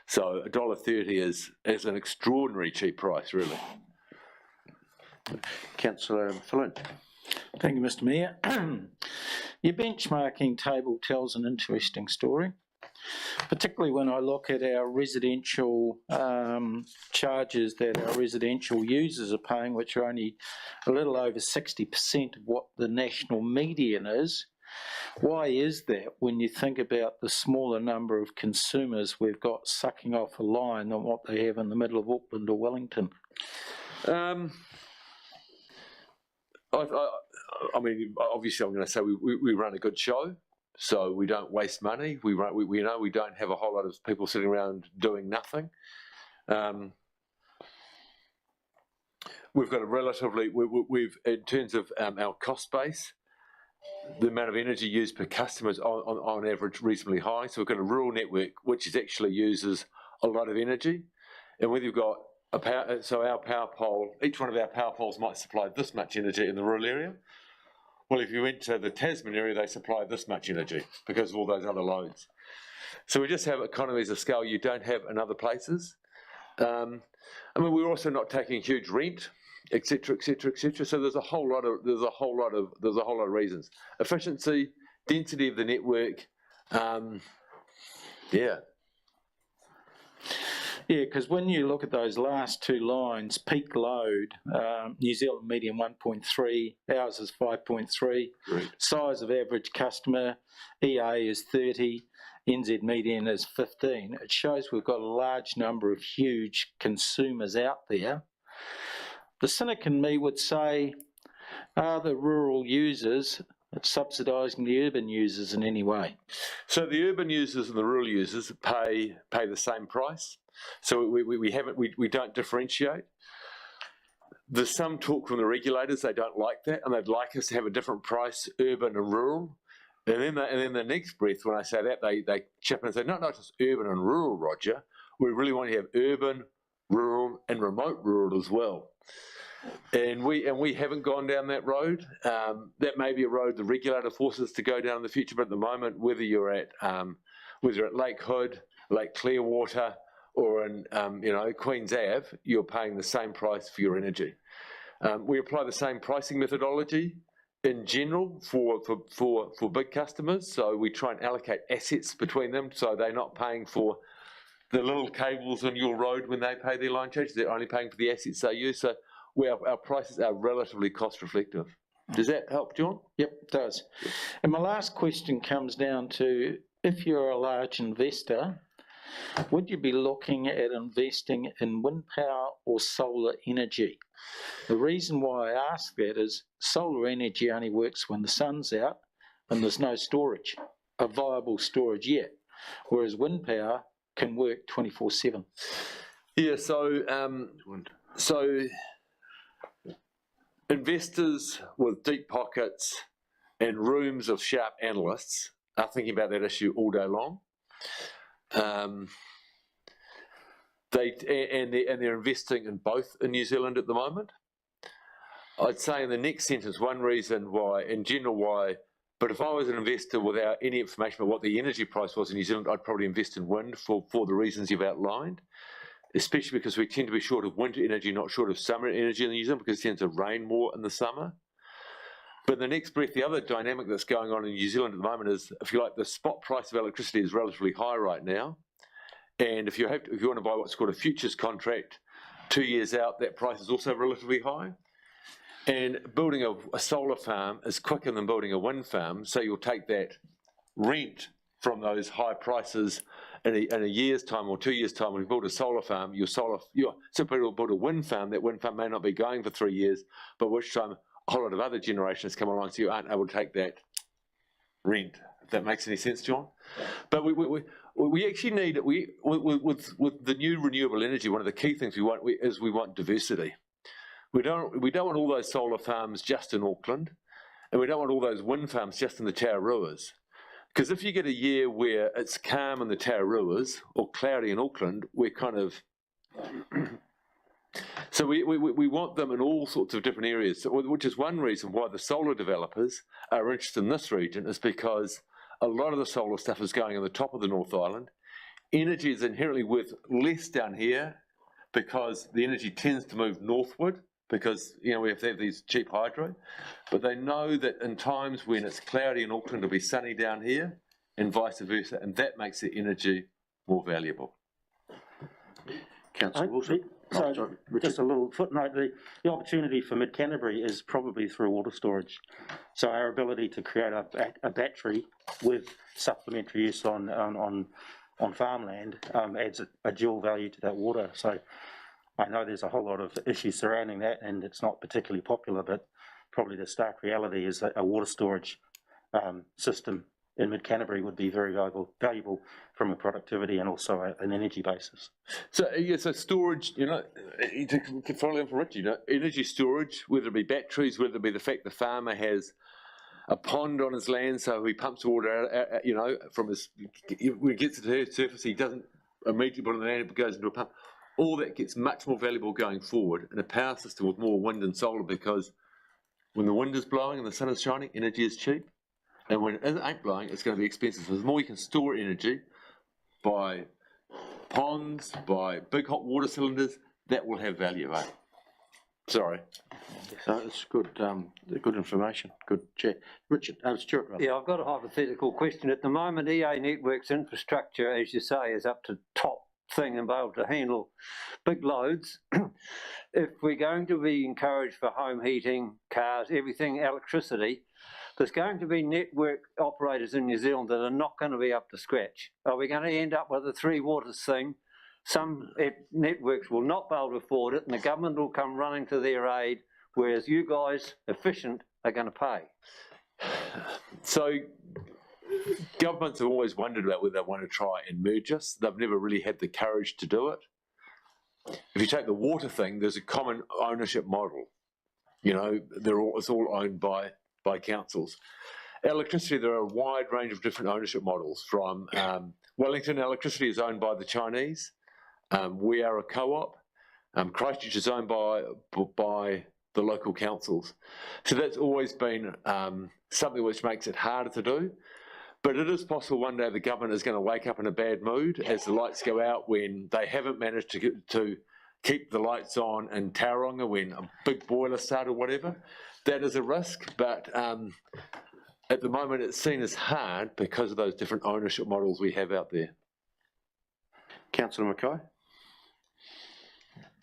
So $1.30 is an extraordinary cheap price, really. Councillor Falloon. Thank you, Mr. Mayor. Your benchmarking table tells an interesting story, particularly when I look at our residential charges that our residential users are paying, which are only a little over 60% of what the national median is. Why is that when you think about the smaller number of consumers we've got sucking off a line than what they have in the middle of Auckland or Wellington? I mean, obviously I'm going to say we run a good show. so we don't waste money. We know we don't have a whole lot of people sitting around doing nothing. We've got a relatively, we've in terms of our cost base, the amount of energy used per customer is on average reasonably high. So we've got a rural network which is actually uses a lot of energy, and whether you've got a power, so our power pole, each one of our power poles might supply this much energy in the rural area. Well, if you went to the Tasman area, they supply this much energy because of all those other loads. So we just have economies of scale you don't have in other places. I mean, we're also not taking huge rent, etc., etc., etc. So there's a whole lot of reasons. Efficiency, density of the network, yeah. Yeah, because when you look at those last two lines, peak load, New Zealand median 1.3, ours is 5.3, right. Size of average customer, EA is 30, NZ median is 15. It shows we've got a large number of huge consumers out there. The cynic in me would say, are the rural users subsidising the urban users in any way? So the urban users and the rural users pay the same price. So we don't differentiate. There's some talk from the regulators, they don't like that, and they'd like us to have a different price, urban and rural. And then the next breath, when I say that, they chip in and say, not just urban and rural, Roger. We really want to have urban, rural, and remote rural as well. And we haven't gone down that road. That may be a road the regulator forces to go down in the future, but at the moment, whether you're at Lake Hood, Lake Clearwater, or in Queen's Ave, you're paying the same price for your energy. We apply the same pricing methodology in general for big customers. So we try and allocate assets between them, so they're not paying for the little cables on your road when they pay their line charges. They're only paying for the assets they use. So our prices are relatively cost reflective. Does that help, John? Yep, it does. And my last question comes down to, if you're a large investor, would you be looking at investing in wind power or solar energy? The reason why I ask that is solar energy only works when the sun's out and there's no storage, a viable storage yet, whereas wind power can work 24/7. Yeah, so investors with deep pockets and rooms of sharp analysts are thinking about that issue all day long. They're investing in both in New Zealand at the moment. I'd say in the next sentence, one reason why, in general why, but if I was an investor without any information about what the energy price was in New Zealand, I'd probably invest in wind for the reasons you've outlined, especially because we tend to be short of winter energy, not short of summer energy in New Zealand, because it tends to rain more in the summer. But in the next breath, the other dynamic that's going on in New Zealand at the moment is, if you like, the spot price of electricity is relatively high right now. And if you want to buy what's called a futures contract 2 years out, that price is also relatively high. And building a solar farm is quicker than building a wind farm, so you'll take that rent from those high prices in a year's time or 2 years' time. When you build a solar farm, so people will build a wind farm. That wind farm may not be going for 3 years, but which time a whole lot of other generations come along, so you aren't able to take that rent. If that makes any sense, John. But we actually need, with the new renewable energy, one of the key things we want diversity. We don't want all those solar farms just in Auckland, and we don't want all those wind farms just in the Tararuas. Because if you get a year where it's calm in the Tararuas or cloudy in Auckland, we're kind of... So we want them in all sorts of different areas, which is one reason why the solar developers are interested in this region, is because a lot of the solar stuff is going on the top of the North Island. Energy is inherently worth less down here because the energy tends to move northward, because we have to have these cheap hydro. But they know that in times when it's cloudy in Auckland, it'll be sunny down here, and vice versa, and that makes the energy more valuable. Councillor Wilson. So, just a little footnote, the opportunity for Mid-Canterbury is probably through water storage. So our ability to create a battery with supplementary use on farmland adds a dual value to that water. So I know there's a whole lot of issues surrounding that, and it's not particularly popular, but probably the stark reality is that a water storage system in Mid-Canterbury would be very valuable from a productivity and also an energy basis. So, yeah, so storage, to follow on from Richard, energy storage, whether it be batteries, whether it be the fact the farmer has a pond on his land, so he pumps water out, from his, when it gets to the surface, he doesn't immediately put it on the land, it goes into a pump. All that gets much more valuable going forward in a power system with more wind and solar, because when the wind is blowing and the sun is shining, energy is cheap. And when it ain't blowing, it's going to be expensive. So the more you can store energy by ponds, by big hot water cylinders, that will have value, eh? Sorry. It's good, good information. Good chat. Richard, Stuart. Rather. Yeah, I've got a hypothetical question. At the moment, EA Networks infrastructure, as you say, is up to top thing and be able to handle big loads. If we're going to be encouraged for home heating, cars, everything, electricity, there's going to be network operators in New Zealand that are not going to be up to scratch. Are we going to end up with a three waters thing? Some networks will not be able to afford it, and the government will come running to their aid, whereas you guys, efficient, are going to pay. So governments have always wondered about whether they want to try and merge us. They've never really had the courage to do it. If you take the water thing, there's a common ownership model. It's all owned by councils. Electricity, there are a wide range of different ownership models. From Wellington Electricity is owned by the Chinese. We are a co-op. Christchurch is owned by the local councils. So that's always been something which makes it harder to do. But it is possible one day the government is going to wake up in a bad mood as the lights go out, when they haven't managed to keep the lights on in Tauranga, when a big boiler started or whatever. That is a risk, but at the moment it's seen as hard because of those different ownership models we have out there. Councillor Mackay.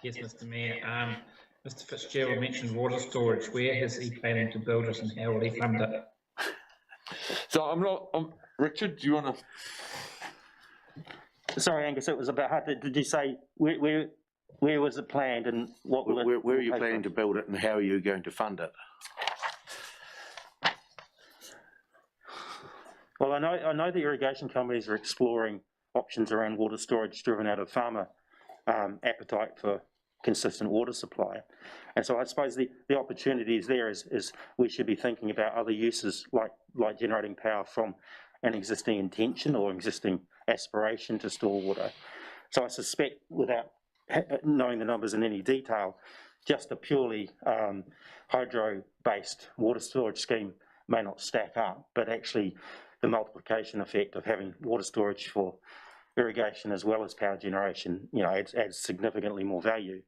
Yes, Mr. Mayor. Mr. Fitzgerald mentioned water storage. Where is he planning to build it, and how will he fund it? So Richard, do you want to? Sorry, Angus, it was a bit hard. Did you say where was it planned and what will it? Where are you planning to build it, and how are you going to fund it? Well, I know the irrigation companies are exploring options around water storage driven out of farmer appetite for consistent water supply. And so I suppose the opportunity is there is we should be thinking about other uses like generating power from an existing intention or existing aspiration to store water. So I suspect, without knowing the numbers in any detail, just a purely hydro-based water storage scheme may not stack up, but actually the multiplication effect of having water storage for irrigation as well as power generation, adds significantly more value.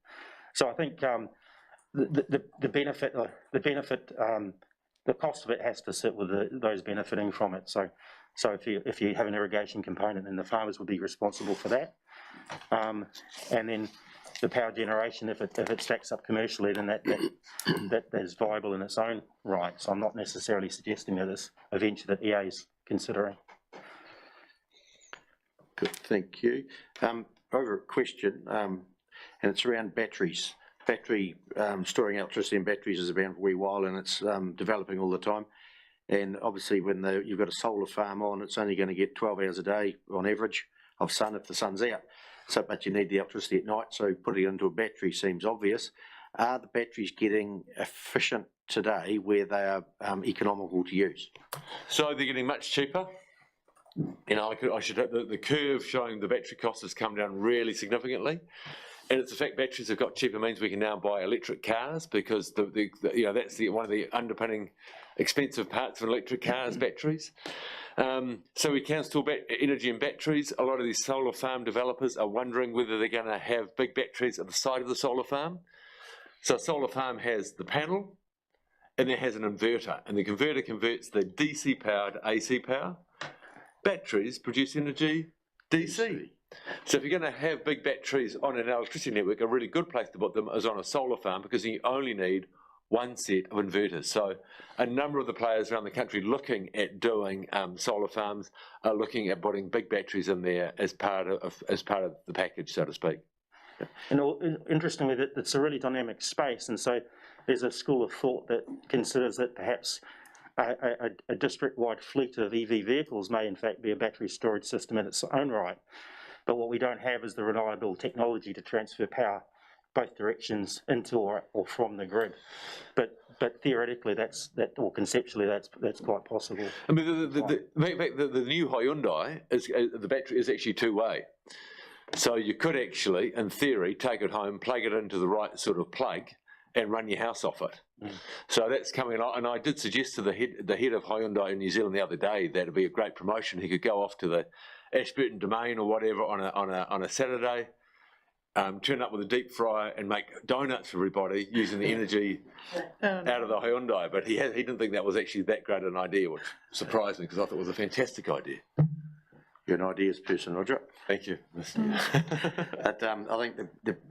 So I think the benefit, the cost of it has to sit with those benefiting from it. So if you have an irrigation component, then the farmers would be responsible for that, and then the power generation, if it stacks up commercially, then that is viable in its own right. So I'm not necessarily suggesting that it's a venture that EA is considering. Good, thank you. Over a question, and it's around batteries. Storing electricity in batteries is around for a wee while, and it's developing all the time. And obviously, when you've got a solar farm on, it's only going to get 12 hours a day on average of sun if the sun's out. So, but you need the electricity at night, so putting it into a battery seems obvious. Are the batteries getting efficient today where they are economical to use? So they're getting much cheaper. I should have the curve showing the battery cost has come down really significantly. And it's the fact batteries have got cheaper means we can now buy electric cars, because that's one of the underpinning expensive parts of electric cars, batteries. So we can store energy in batteries. A lot of these solar farm developers are wondering whether they're going to have big batteries at the side of the solar farm. So a solar farm has the panel, and it has an inverter, and the converter converts the DC power to AC power. Batteries produce energy DC. So if you're going to have big batteries on an electricity network, a really good place to put them is on a solar farm, because you only need one set of inverters. So a number of the players around the country looking at doing solar farms are looking at putting big batteries in there as part of the package, so to speak. And interestingly, it's a really dynamic space, and so there's a school of thought that considers that perhaps a district-wide fleet of EV vehicles may in fact be a battery storage system in its own right. But what we don't have is the reliable technology to transfer power both directions into or from the grid. But theoretically, or conceptually, that's quite possible. I mean, the new Hyundai the battery is actually two-way. So you could actually, in theory, take it home, plug it into the right sort of plug, and run your house off it. So that's coming along. And I did suggest to the head of Hyundai in New Zealand the other day that it'd be a great promotion. He could go off to the Ashburton Domain or whatever on a Saturday, turn up with a deep fryer and make donuts for everybody using the energy out of the Hyundai. But he didn't think that was actually that great an idea, which surprised me because I thought it was a fantastic idea. You're an ideas person, Roger. Thank you. But I think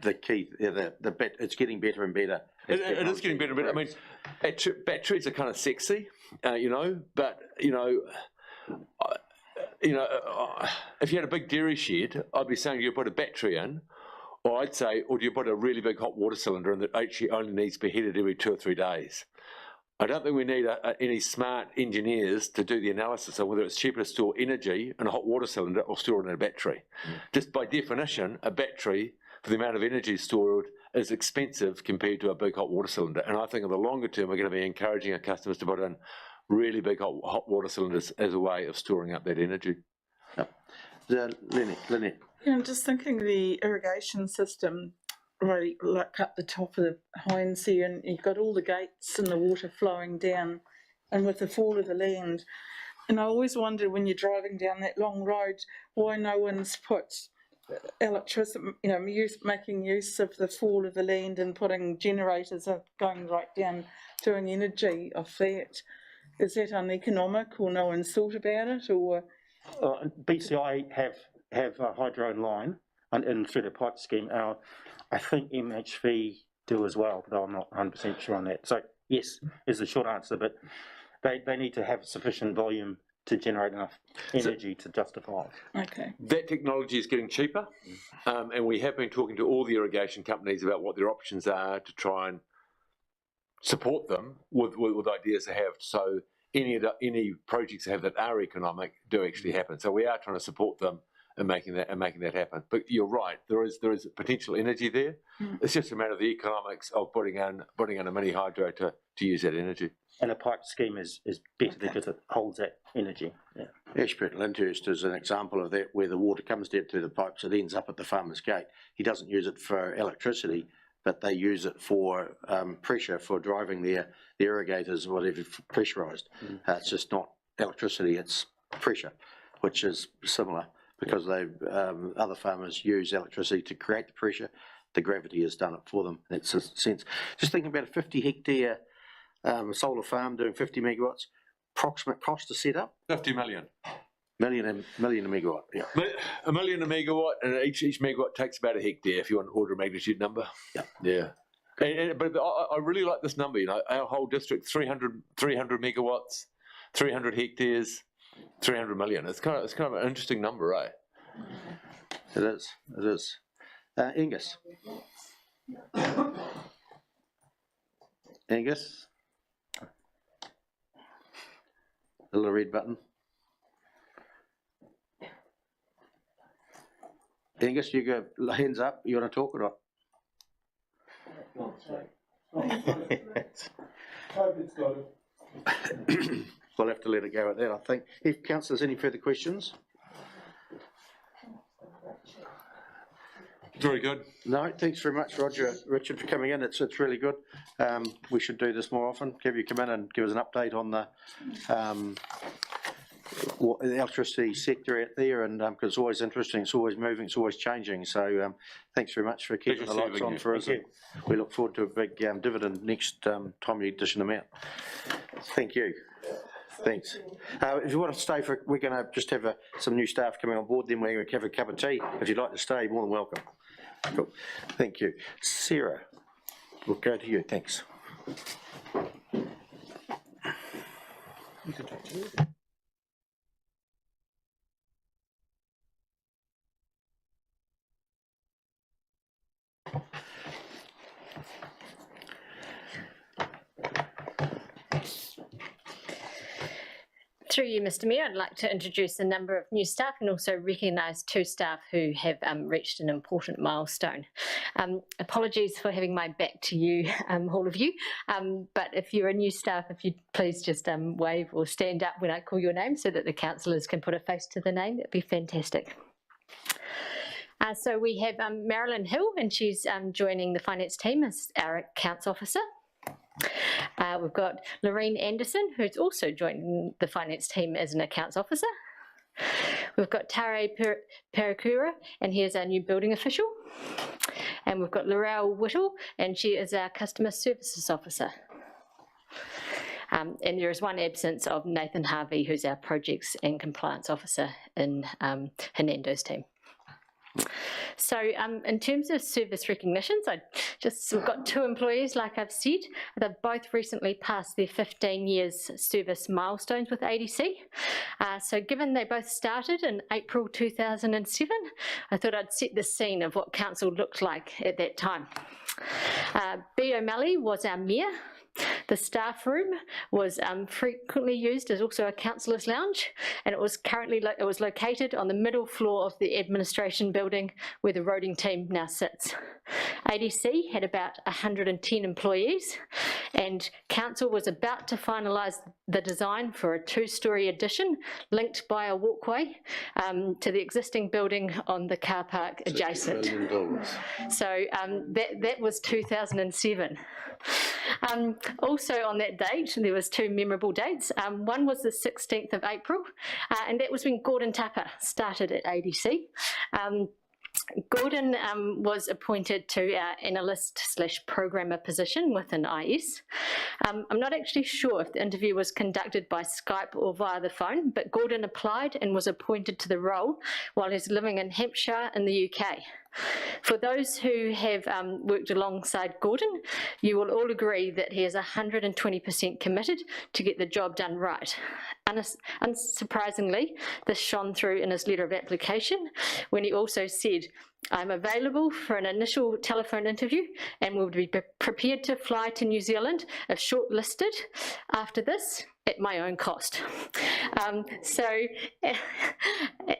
the key, it's getting better and better. It is getting better and better. I mean, batteries are kind of sexy, but if you had a big dairy shed, I'd be saying you put a battery in, or I'd say, or do you put a really big hot water cylinder in that actually only needs to be heated every 2 or 3 days? I don't think we need any smart engineers to do the analysis of whether it's cheaper to store energy in a hot water cylinder or store it in a battery. Just by definition, a battery, for the amount of energy stored, is expensive compared to a big hot water cylinder. And I think in the longer term, we're going to be encouraging our customers to put in really big hot water cylinders as a way of storing up that energy. Lenny. Yeah, I'm just thinking the irrigation system, right, like up the top of the Hinds here, and you've got all the gates and the water flowing down, and with the fall of the land. And I always wondered when you're driving down that long road, why no one's put electricity, making use of the fall of the land and putting generators going right down, doing energy off that. Is that uneconomic, or no one's thought about it, or? BCI have a hydro line and through the pipe scheme. I think MHV do as well, but I'm not 100% sure on that. So yes, is the short answer, but they need to have sufficient volume to generate enough energy to justify it. Okay. That technology is getting cheaper, and we have been talking to all the irrigation companies about what their options are to try and support them with ideas they have. So any projects they have that are economic do actually happen. So we are trying to support them in making that happen. But you're right, there is potential energy there. It's just a matter of the economics of putting in a mini hydro to use that energy. And a pipe scheme is better because it holds that energy. Yeah. Ashburton Lyndhurst is an example of that, where the water comes down through the pipes, it ends up at the farmer's gate. He doesn't use it for electricity, but they use it for pressure, for driving their irrigators, whatever, pressurised. It's just not electricity, it's pressure, which is similar, because other farmers use electricity to create the pressure. The gravity has done it for them. That's a sense. Just thinking about a 50 hectare solar farm doing 50 megawatts, approximate cost to set up? 50 million. Million a megawatt, yeah. A million a megawatt, and each megawatt takes about a hectare, if you want an order of magnitude number. Yeah. But I really like this number. Our whole district, 300 megawatts, 300 hectares, 300 million. It's kind of an interesting number, right? It is. Angus. The little red button. Angus, you go hands up. You want to talk or not? We'll have to let it go at that, I think. If councillors, any further questions? Very good. No, thanks very much, Richard, for coming in. It's really good. We should do this more often. Have you come in and give us an update on the electricity sector out there, and because it's always interesting, it's always moving, it's always changing. So thanks very much for keeping the lights on for us. We look forward to a big dividend next time you dish them out. Thank you. Thanks. If you want to stay we're going to just have some new staff coming on board, then we're going to have a cup of tea. If you'd like to stay, more than welcome. Cool. Thank you. Sarah, we'll go to you. Thanks. Through you, Mr Mayor, I'd like to introduce a number of new staff and also recognise 2 staff who have reached an important milestone. Apologies for having my back to you, all of you, but if you're a new staff, if you'd please just wave or stand up when I call your name so that the councillors can put a face to the name, that'd be fantastic. So we have Marilyn Hill, and she's joining the finance team as our accounts officer. We've got Lorraine Anderson, who's also joining the finance team as an accounts officer. We've got Tare Parakura, and he is our new building official. And we've got Laurel Whittle, and she is our customer services officer. And there is one absence of Nathan Harvey, who's our projects and compliance officer in Hernando's team. So in terms of service recognitions, we've got 2 employees, like I've said. They've both recently passed their 15 years service milestones with ADC. So given they both started in April 2007, I thought I'd set the scene of what council looked like at that time. B. O'Malley was our mayor. The staff room was frequently used as also a councillor's lounge, and it was located on the middle floor of the administration building where the roading team now sits. ADC had about 110 employees, and council was about to finalise the design for a 2-storey addition linked by a walkway to the existing building on the car park adjacent. $60 million. So that was 2007. Also on that date, there was 2 memorable dates. One was the 16th of April, and that was when Gordon Tupper started at ADC. Gordon was appointed to our analyst/programmer position within IS. I'm not actually sure if the interview was conducted by Skype or via the phone, but Gordon applied and was appointed to the role while he's living in Hampshire in the UK. For those who have worked alongside Gordon, you will all agree that he is 120% committed to get the job done right. Unsurprisingly, this shone through in his letter of application when he also said, "I'm available for an initial telephone interview and will be prepared to fly to New Zealand if shortlisted after this at my own cost." So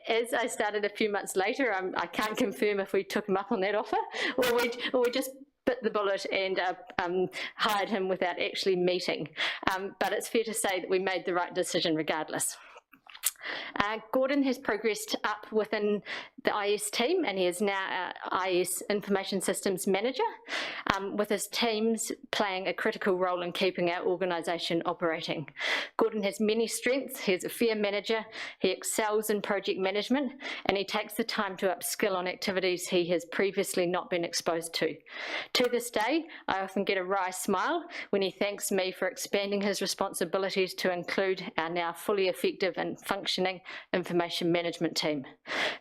as I started a few months later, I can't confirm if we took him up on that offer or we just bit the bullet and hired him without actually meeting. But it's fair to say that we made the right decision regardless. Gordon has progressed up within the IS team, and he is now our IS Information Systems Manager, with his teams playing a critical role in keeping our organisation operating. Gordon has many strengths. He's a fair manager, he excels in project management, and he takes the time to upskill on activities he has previously not been exposed to. To this day, I often get a wry smile when he thanks me for expanding his responsibilities to include our now fully effective and functioning information management team.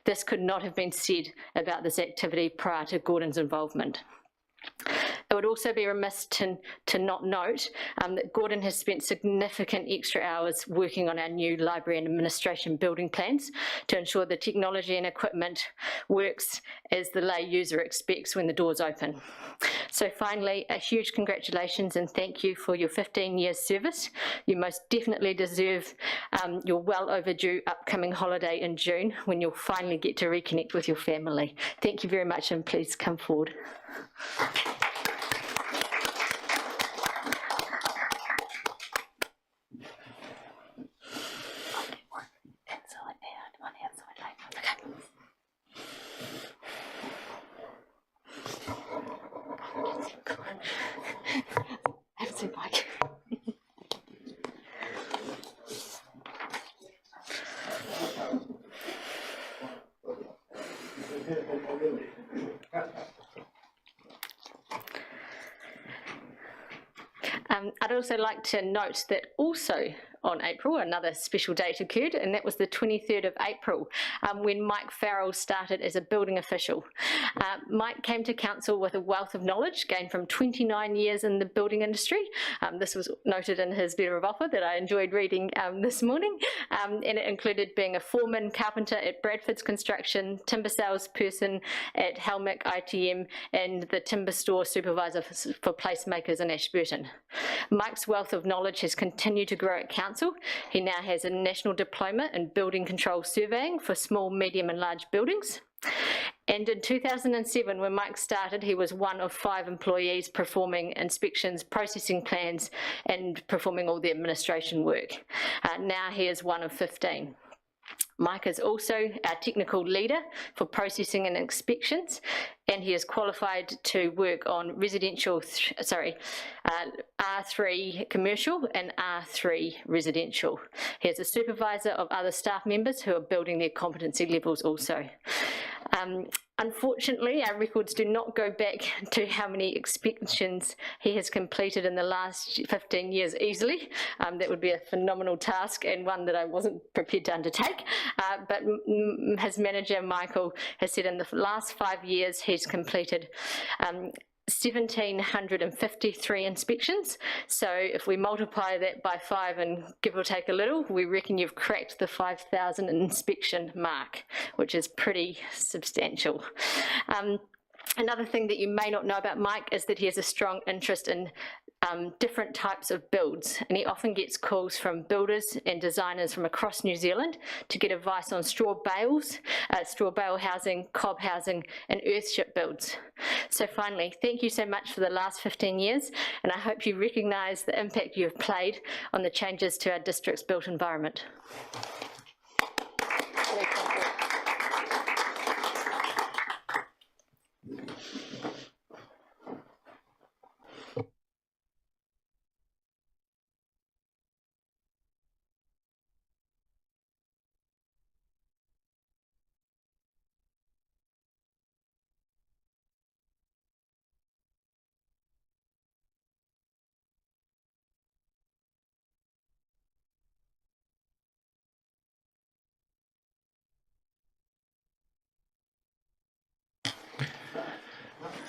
This could not have been said about this activity prior to Gordon's involvement. It would also be remiss to not note that Gordon has spent significant extra hours working on our new library and administration building plans to ensure the technology and equipment works as the lay user expects when the doors open. So finally, a huge congratulations and thank you for your 15 years service. You most definitely deserve your well overdue upcoming holiday in June when you'll finally get to reconnect with your family. Thank you very much, and please come forward. I'd also like to note that also on April, another special date occurred, and that was the 23rd of April, when Mike Farrell started as a building official. Mike came to council with a wealth of knowledge gained from 29 years in the building industry. This was noted in his letter of offer that I enjoyed reading this morning, and it included being a foreman carpenter at Bradford's Construction, timber salesperson at Helmick ITM, and the timber store supervisor for placemakers in Ashburton. Mike's wealth of knowledge has continued to grow at council, Council. He now has a national diploma in building control surveying for small, medium and large buildings. And in 2007, when Mike started, he was one of 5 employees performing inspections, processing plans and performing all the administration work. Now he is one of 15. Mike is also our technical leader for processing and inspections, and he is qualified to work on residential, R3 commercial and R3 residential. He is a supervisor of other staff members who are building their competency levels also. Unfortunately, our records do not go back to how many inspections he has completed in the last 15 years easily. That would be a phenomenal task and one that I wasn't prepared to undertake. But his manager, Michael, has said in the last 5 years he's completed 1,753 inspections. So if we multiply that by 5 and give or take a little, we reckon you've cracked the 5,000 inspection mark, which is pretty substantial. Another thing that you may not know about Mike is that he has a strong interest in different types of builds, and he often gets calls from builders and designers from across New Zealand to get advice on straw bale housing, cob housing and earthship builds. So finally, thank you so much for the last 15 years, and I hope you recognise the impact you have played on the changes to our district's built environment.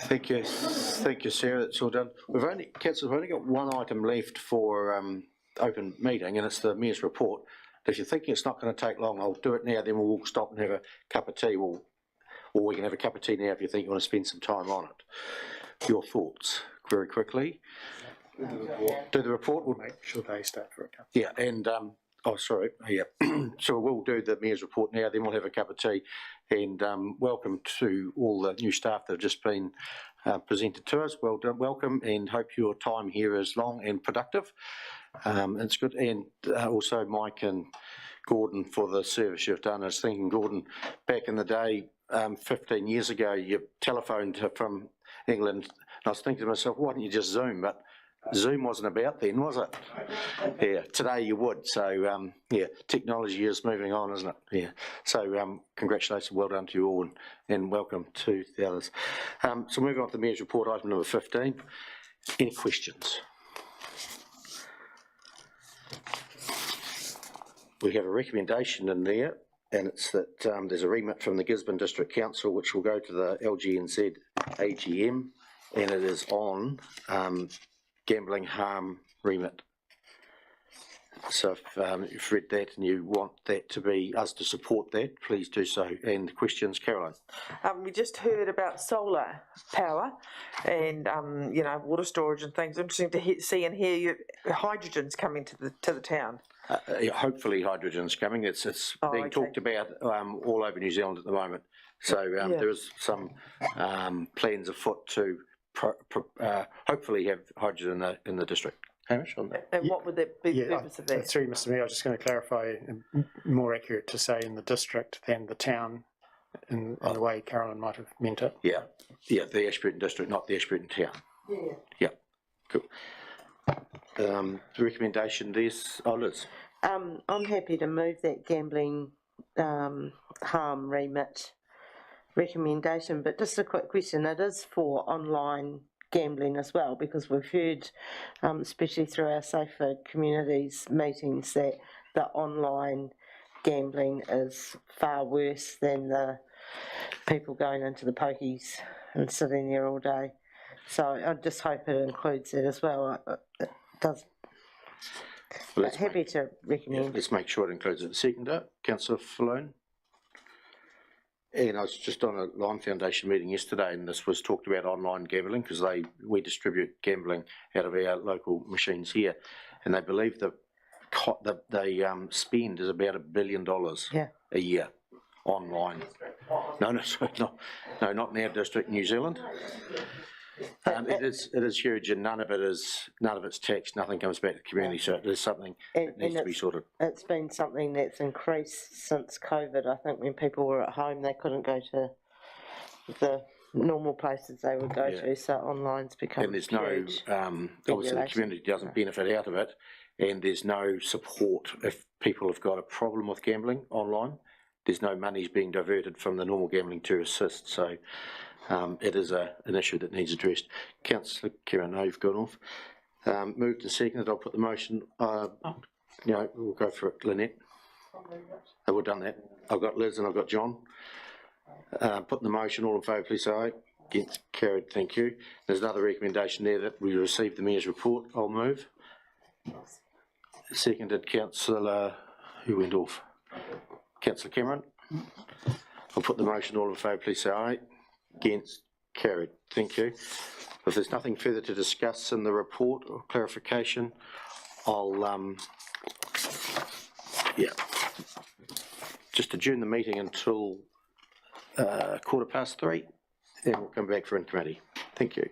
Thank you, Sarah. That's all done. Councillor, we've only got one item left for open meeting, and it's the Mayor's report. If you're thinking it's not going to take long, I'll do it now. Then we'll all stop and have a cup of tea, or we can have a cup of tea now if you think you want to spend some time on it. Your thoughts, very quickly. Do the report. We'll make sure they stay for a cup. Yeah, and oh, sorry. Yeah. So we'll do the Mayor's report now, then we'll have a cup of tea. And welcome to all the new staff that have just been presented to us. Well done, welcome, and hope your time here is long and productive. It's good. And also Mike and Gordon for the service you've done. I was thinking, Gordon, back in the day, 15 years ago, you telephoned from England, and I was thinking to myself, why don't you just Zoom? But Zoom wasn't about then, was it? Yeah, today you would. So, yeah, technology is moving on, isn't it? Yeah. So, congratulations, well done to you all, and welcome to the others. So, moving on to the Mayor's report, item number 15. Any questions? We have a recommendation in there, and it's that there's a remit from the Gisborne District Council which will go to the LGNZ AGM, and it is on gambling harm remit. So if you've read that and you want that to be us to support that, please do so. And questions, Caroline? We just heard about solar power and you know, water storage and things. Interesting to see and hear hydrogen's coming to the town. Hopefully hydrogen's coming. It's being talked about all over New Zealand at the moment. So there is some plans afoot to hopefully have hydrogen in the district. Hamish, on that? And what would that be the purpose of that? Through Mr Mayor, I was just going to clarify, more accurate to say in the district than the town, in the way Caroline might have meant it. Yeah, the Ashburton District, not the Ashburton town. Yeah, cool. The recommendation, Liz? I'm happy to move that gambling harm remit recommendation, but just a quick question. It is for online gambling as well, because we've heard, especially through our Safer Communities meetings, that the online gambling is far worse than the people going into the pokies and sitting there all day. So I just hope it includes that as well. It does. Well, happy to recommend. Yeah, let's make sure it includes it. Seconder, Councillor Falloon. And I was just on a Lime Foundation meeting yesterday, and this was talked about online gambling, because we distribute gambling out of our local machines here, and they believe that spend is about $1 billion a year online. No, sorry, not in our district, New Zealand. It is huge, and none of it's taxed. Nothing comes back to the community. So it is something that needs to be sorted. It's been something that's increased since COVID. I think when people were at home, they couldn't go to the normal places they would go to. So online's become and there's huge. Obviously the community doesn't benefit out of it, and there's no support if people have got a problem with gambling online. There's no money's being diverted from the normal gambling to assist. So it is an issue that needs addressed. Councillor Kieran, I know you've gone off. Moved and seconded. I'll put the motion. We'll go for it. Lynette. We've done that. I've got Liz and I've got John. Put the motion. All in favour, please say aye. Against, carried. Thank you. There's another recommendation there that we receive the Mayor's report. I'll move. Seconded. Councillor, who went off? Councillor Cameron. I'll put the motion. All in favour, please say aye. Against, carried. Thank you. If there's nothing further to discuss in the report or clarification, I'll just adjourn the meeting until 3:15, and we'll come back for in committee. Thank you.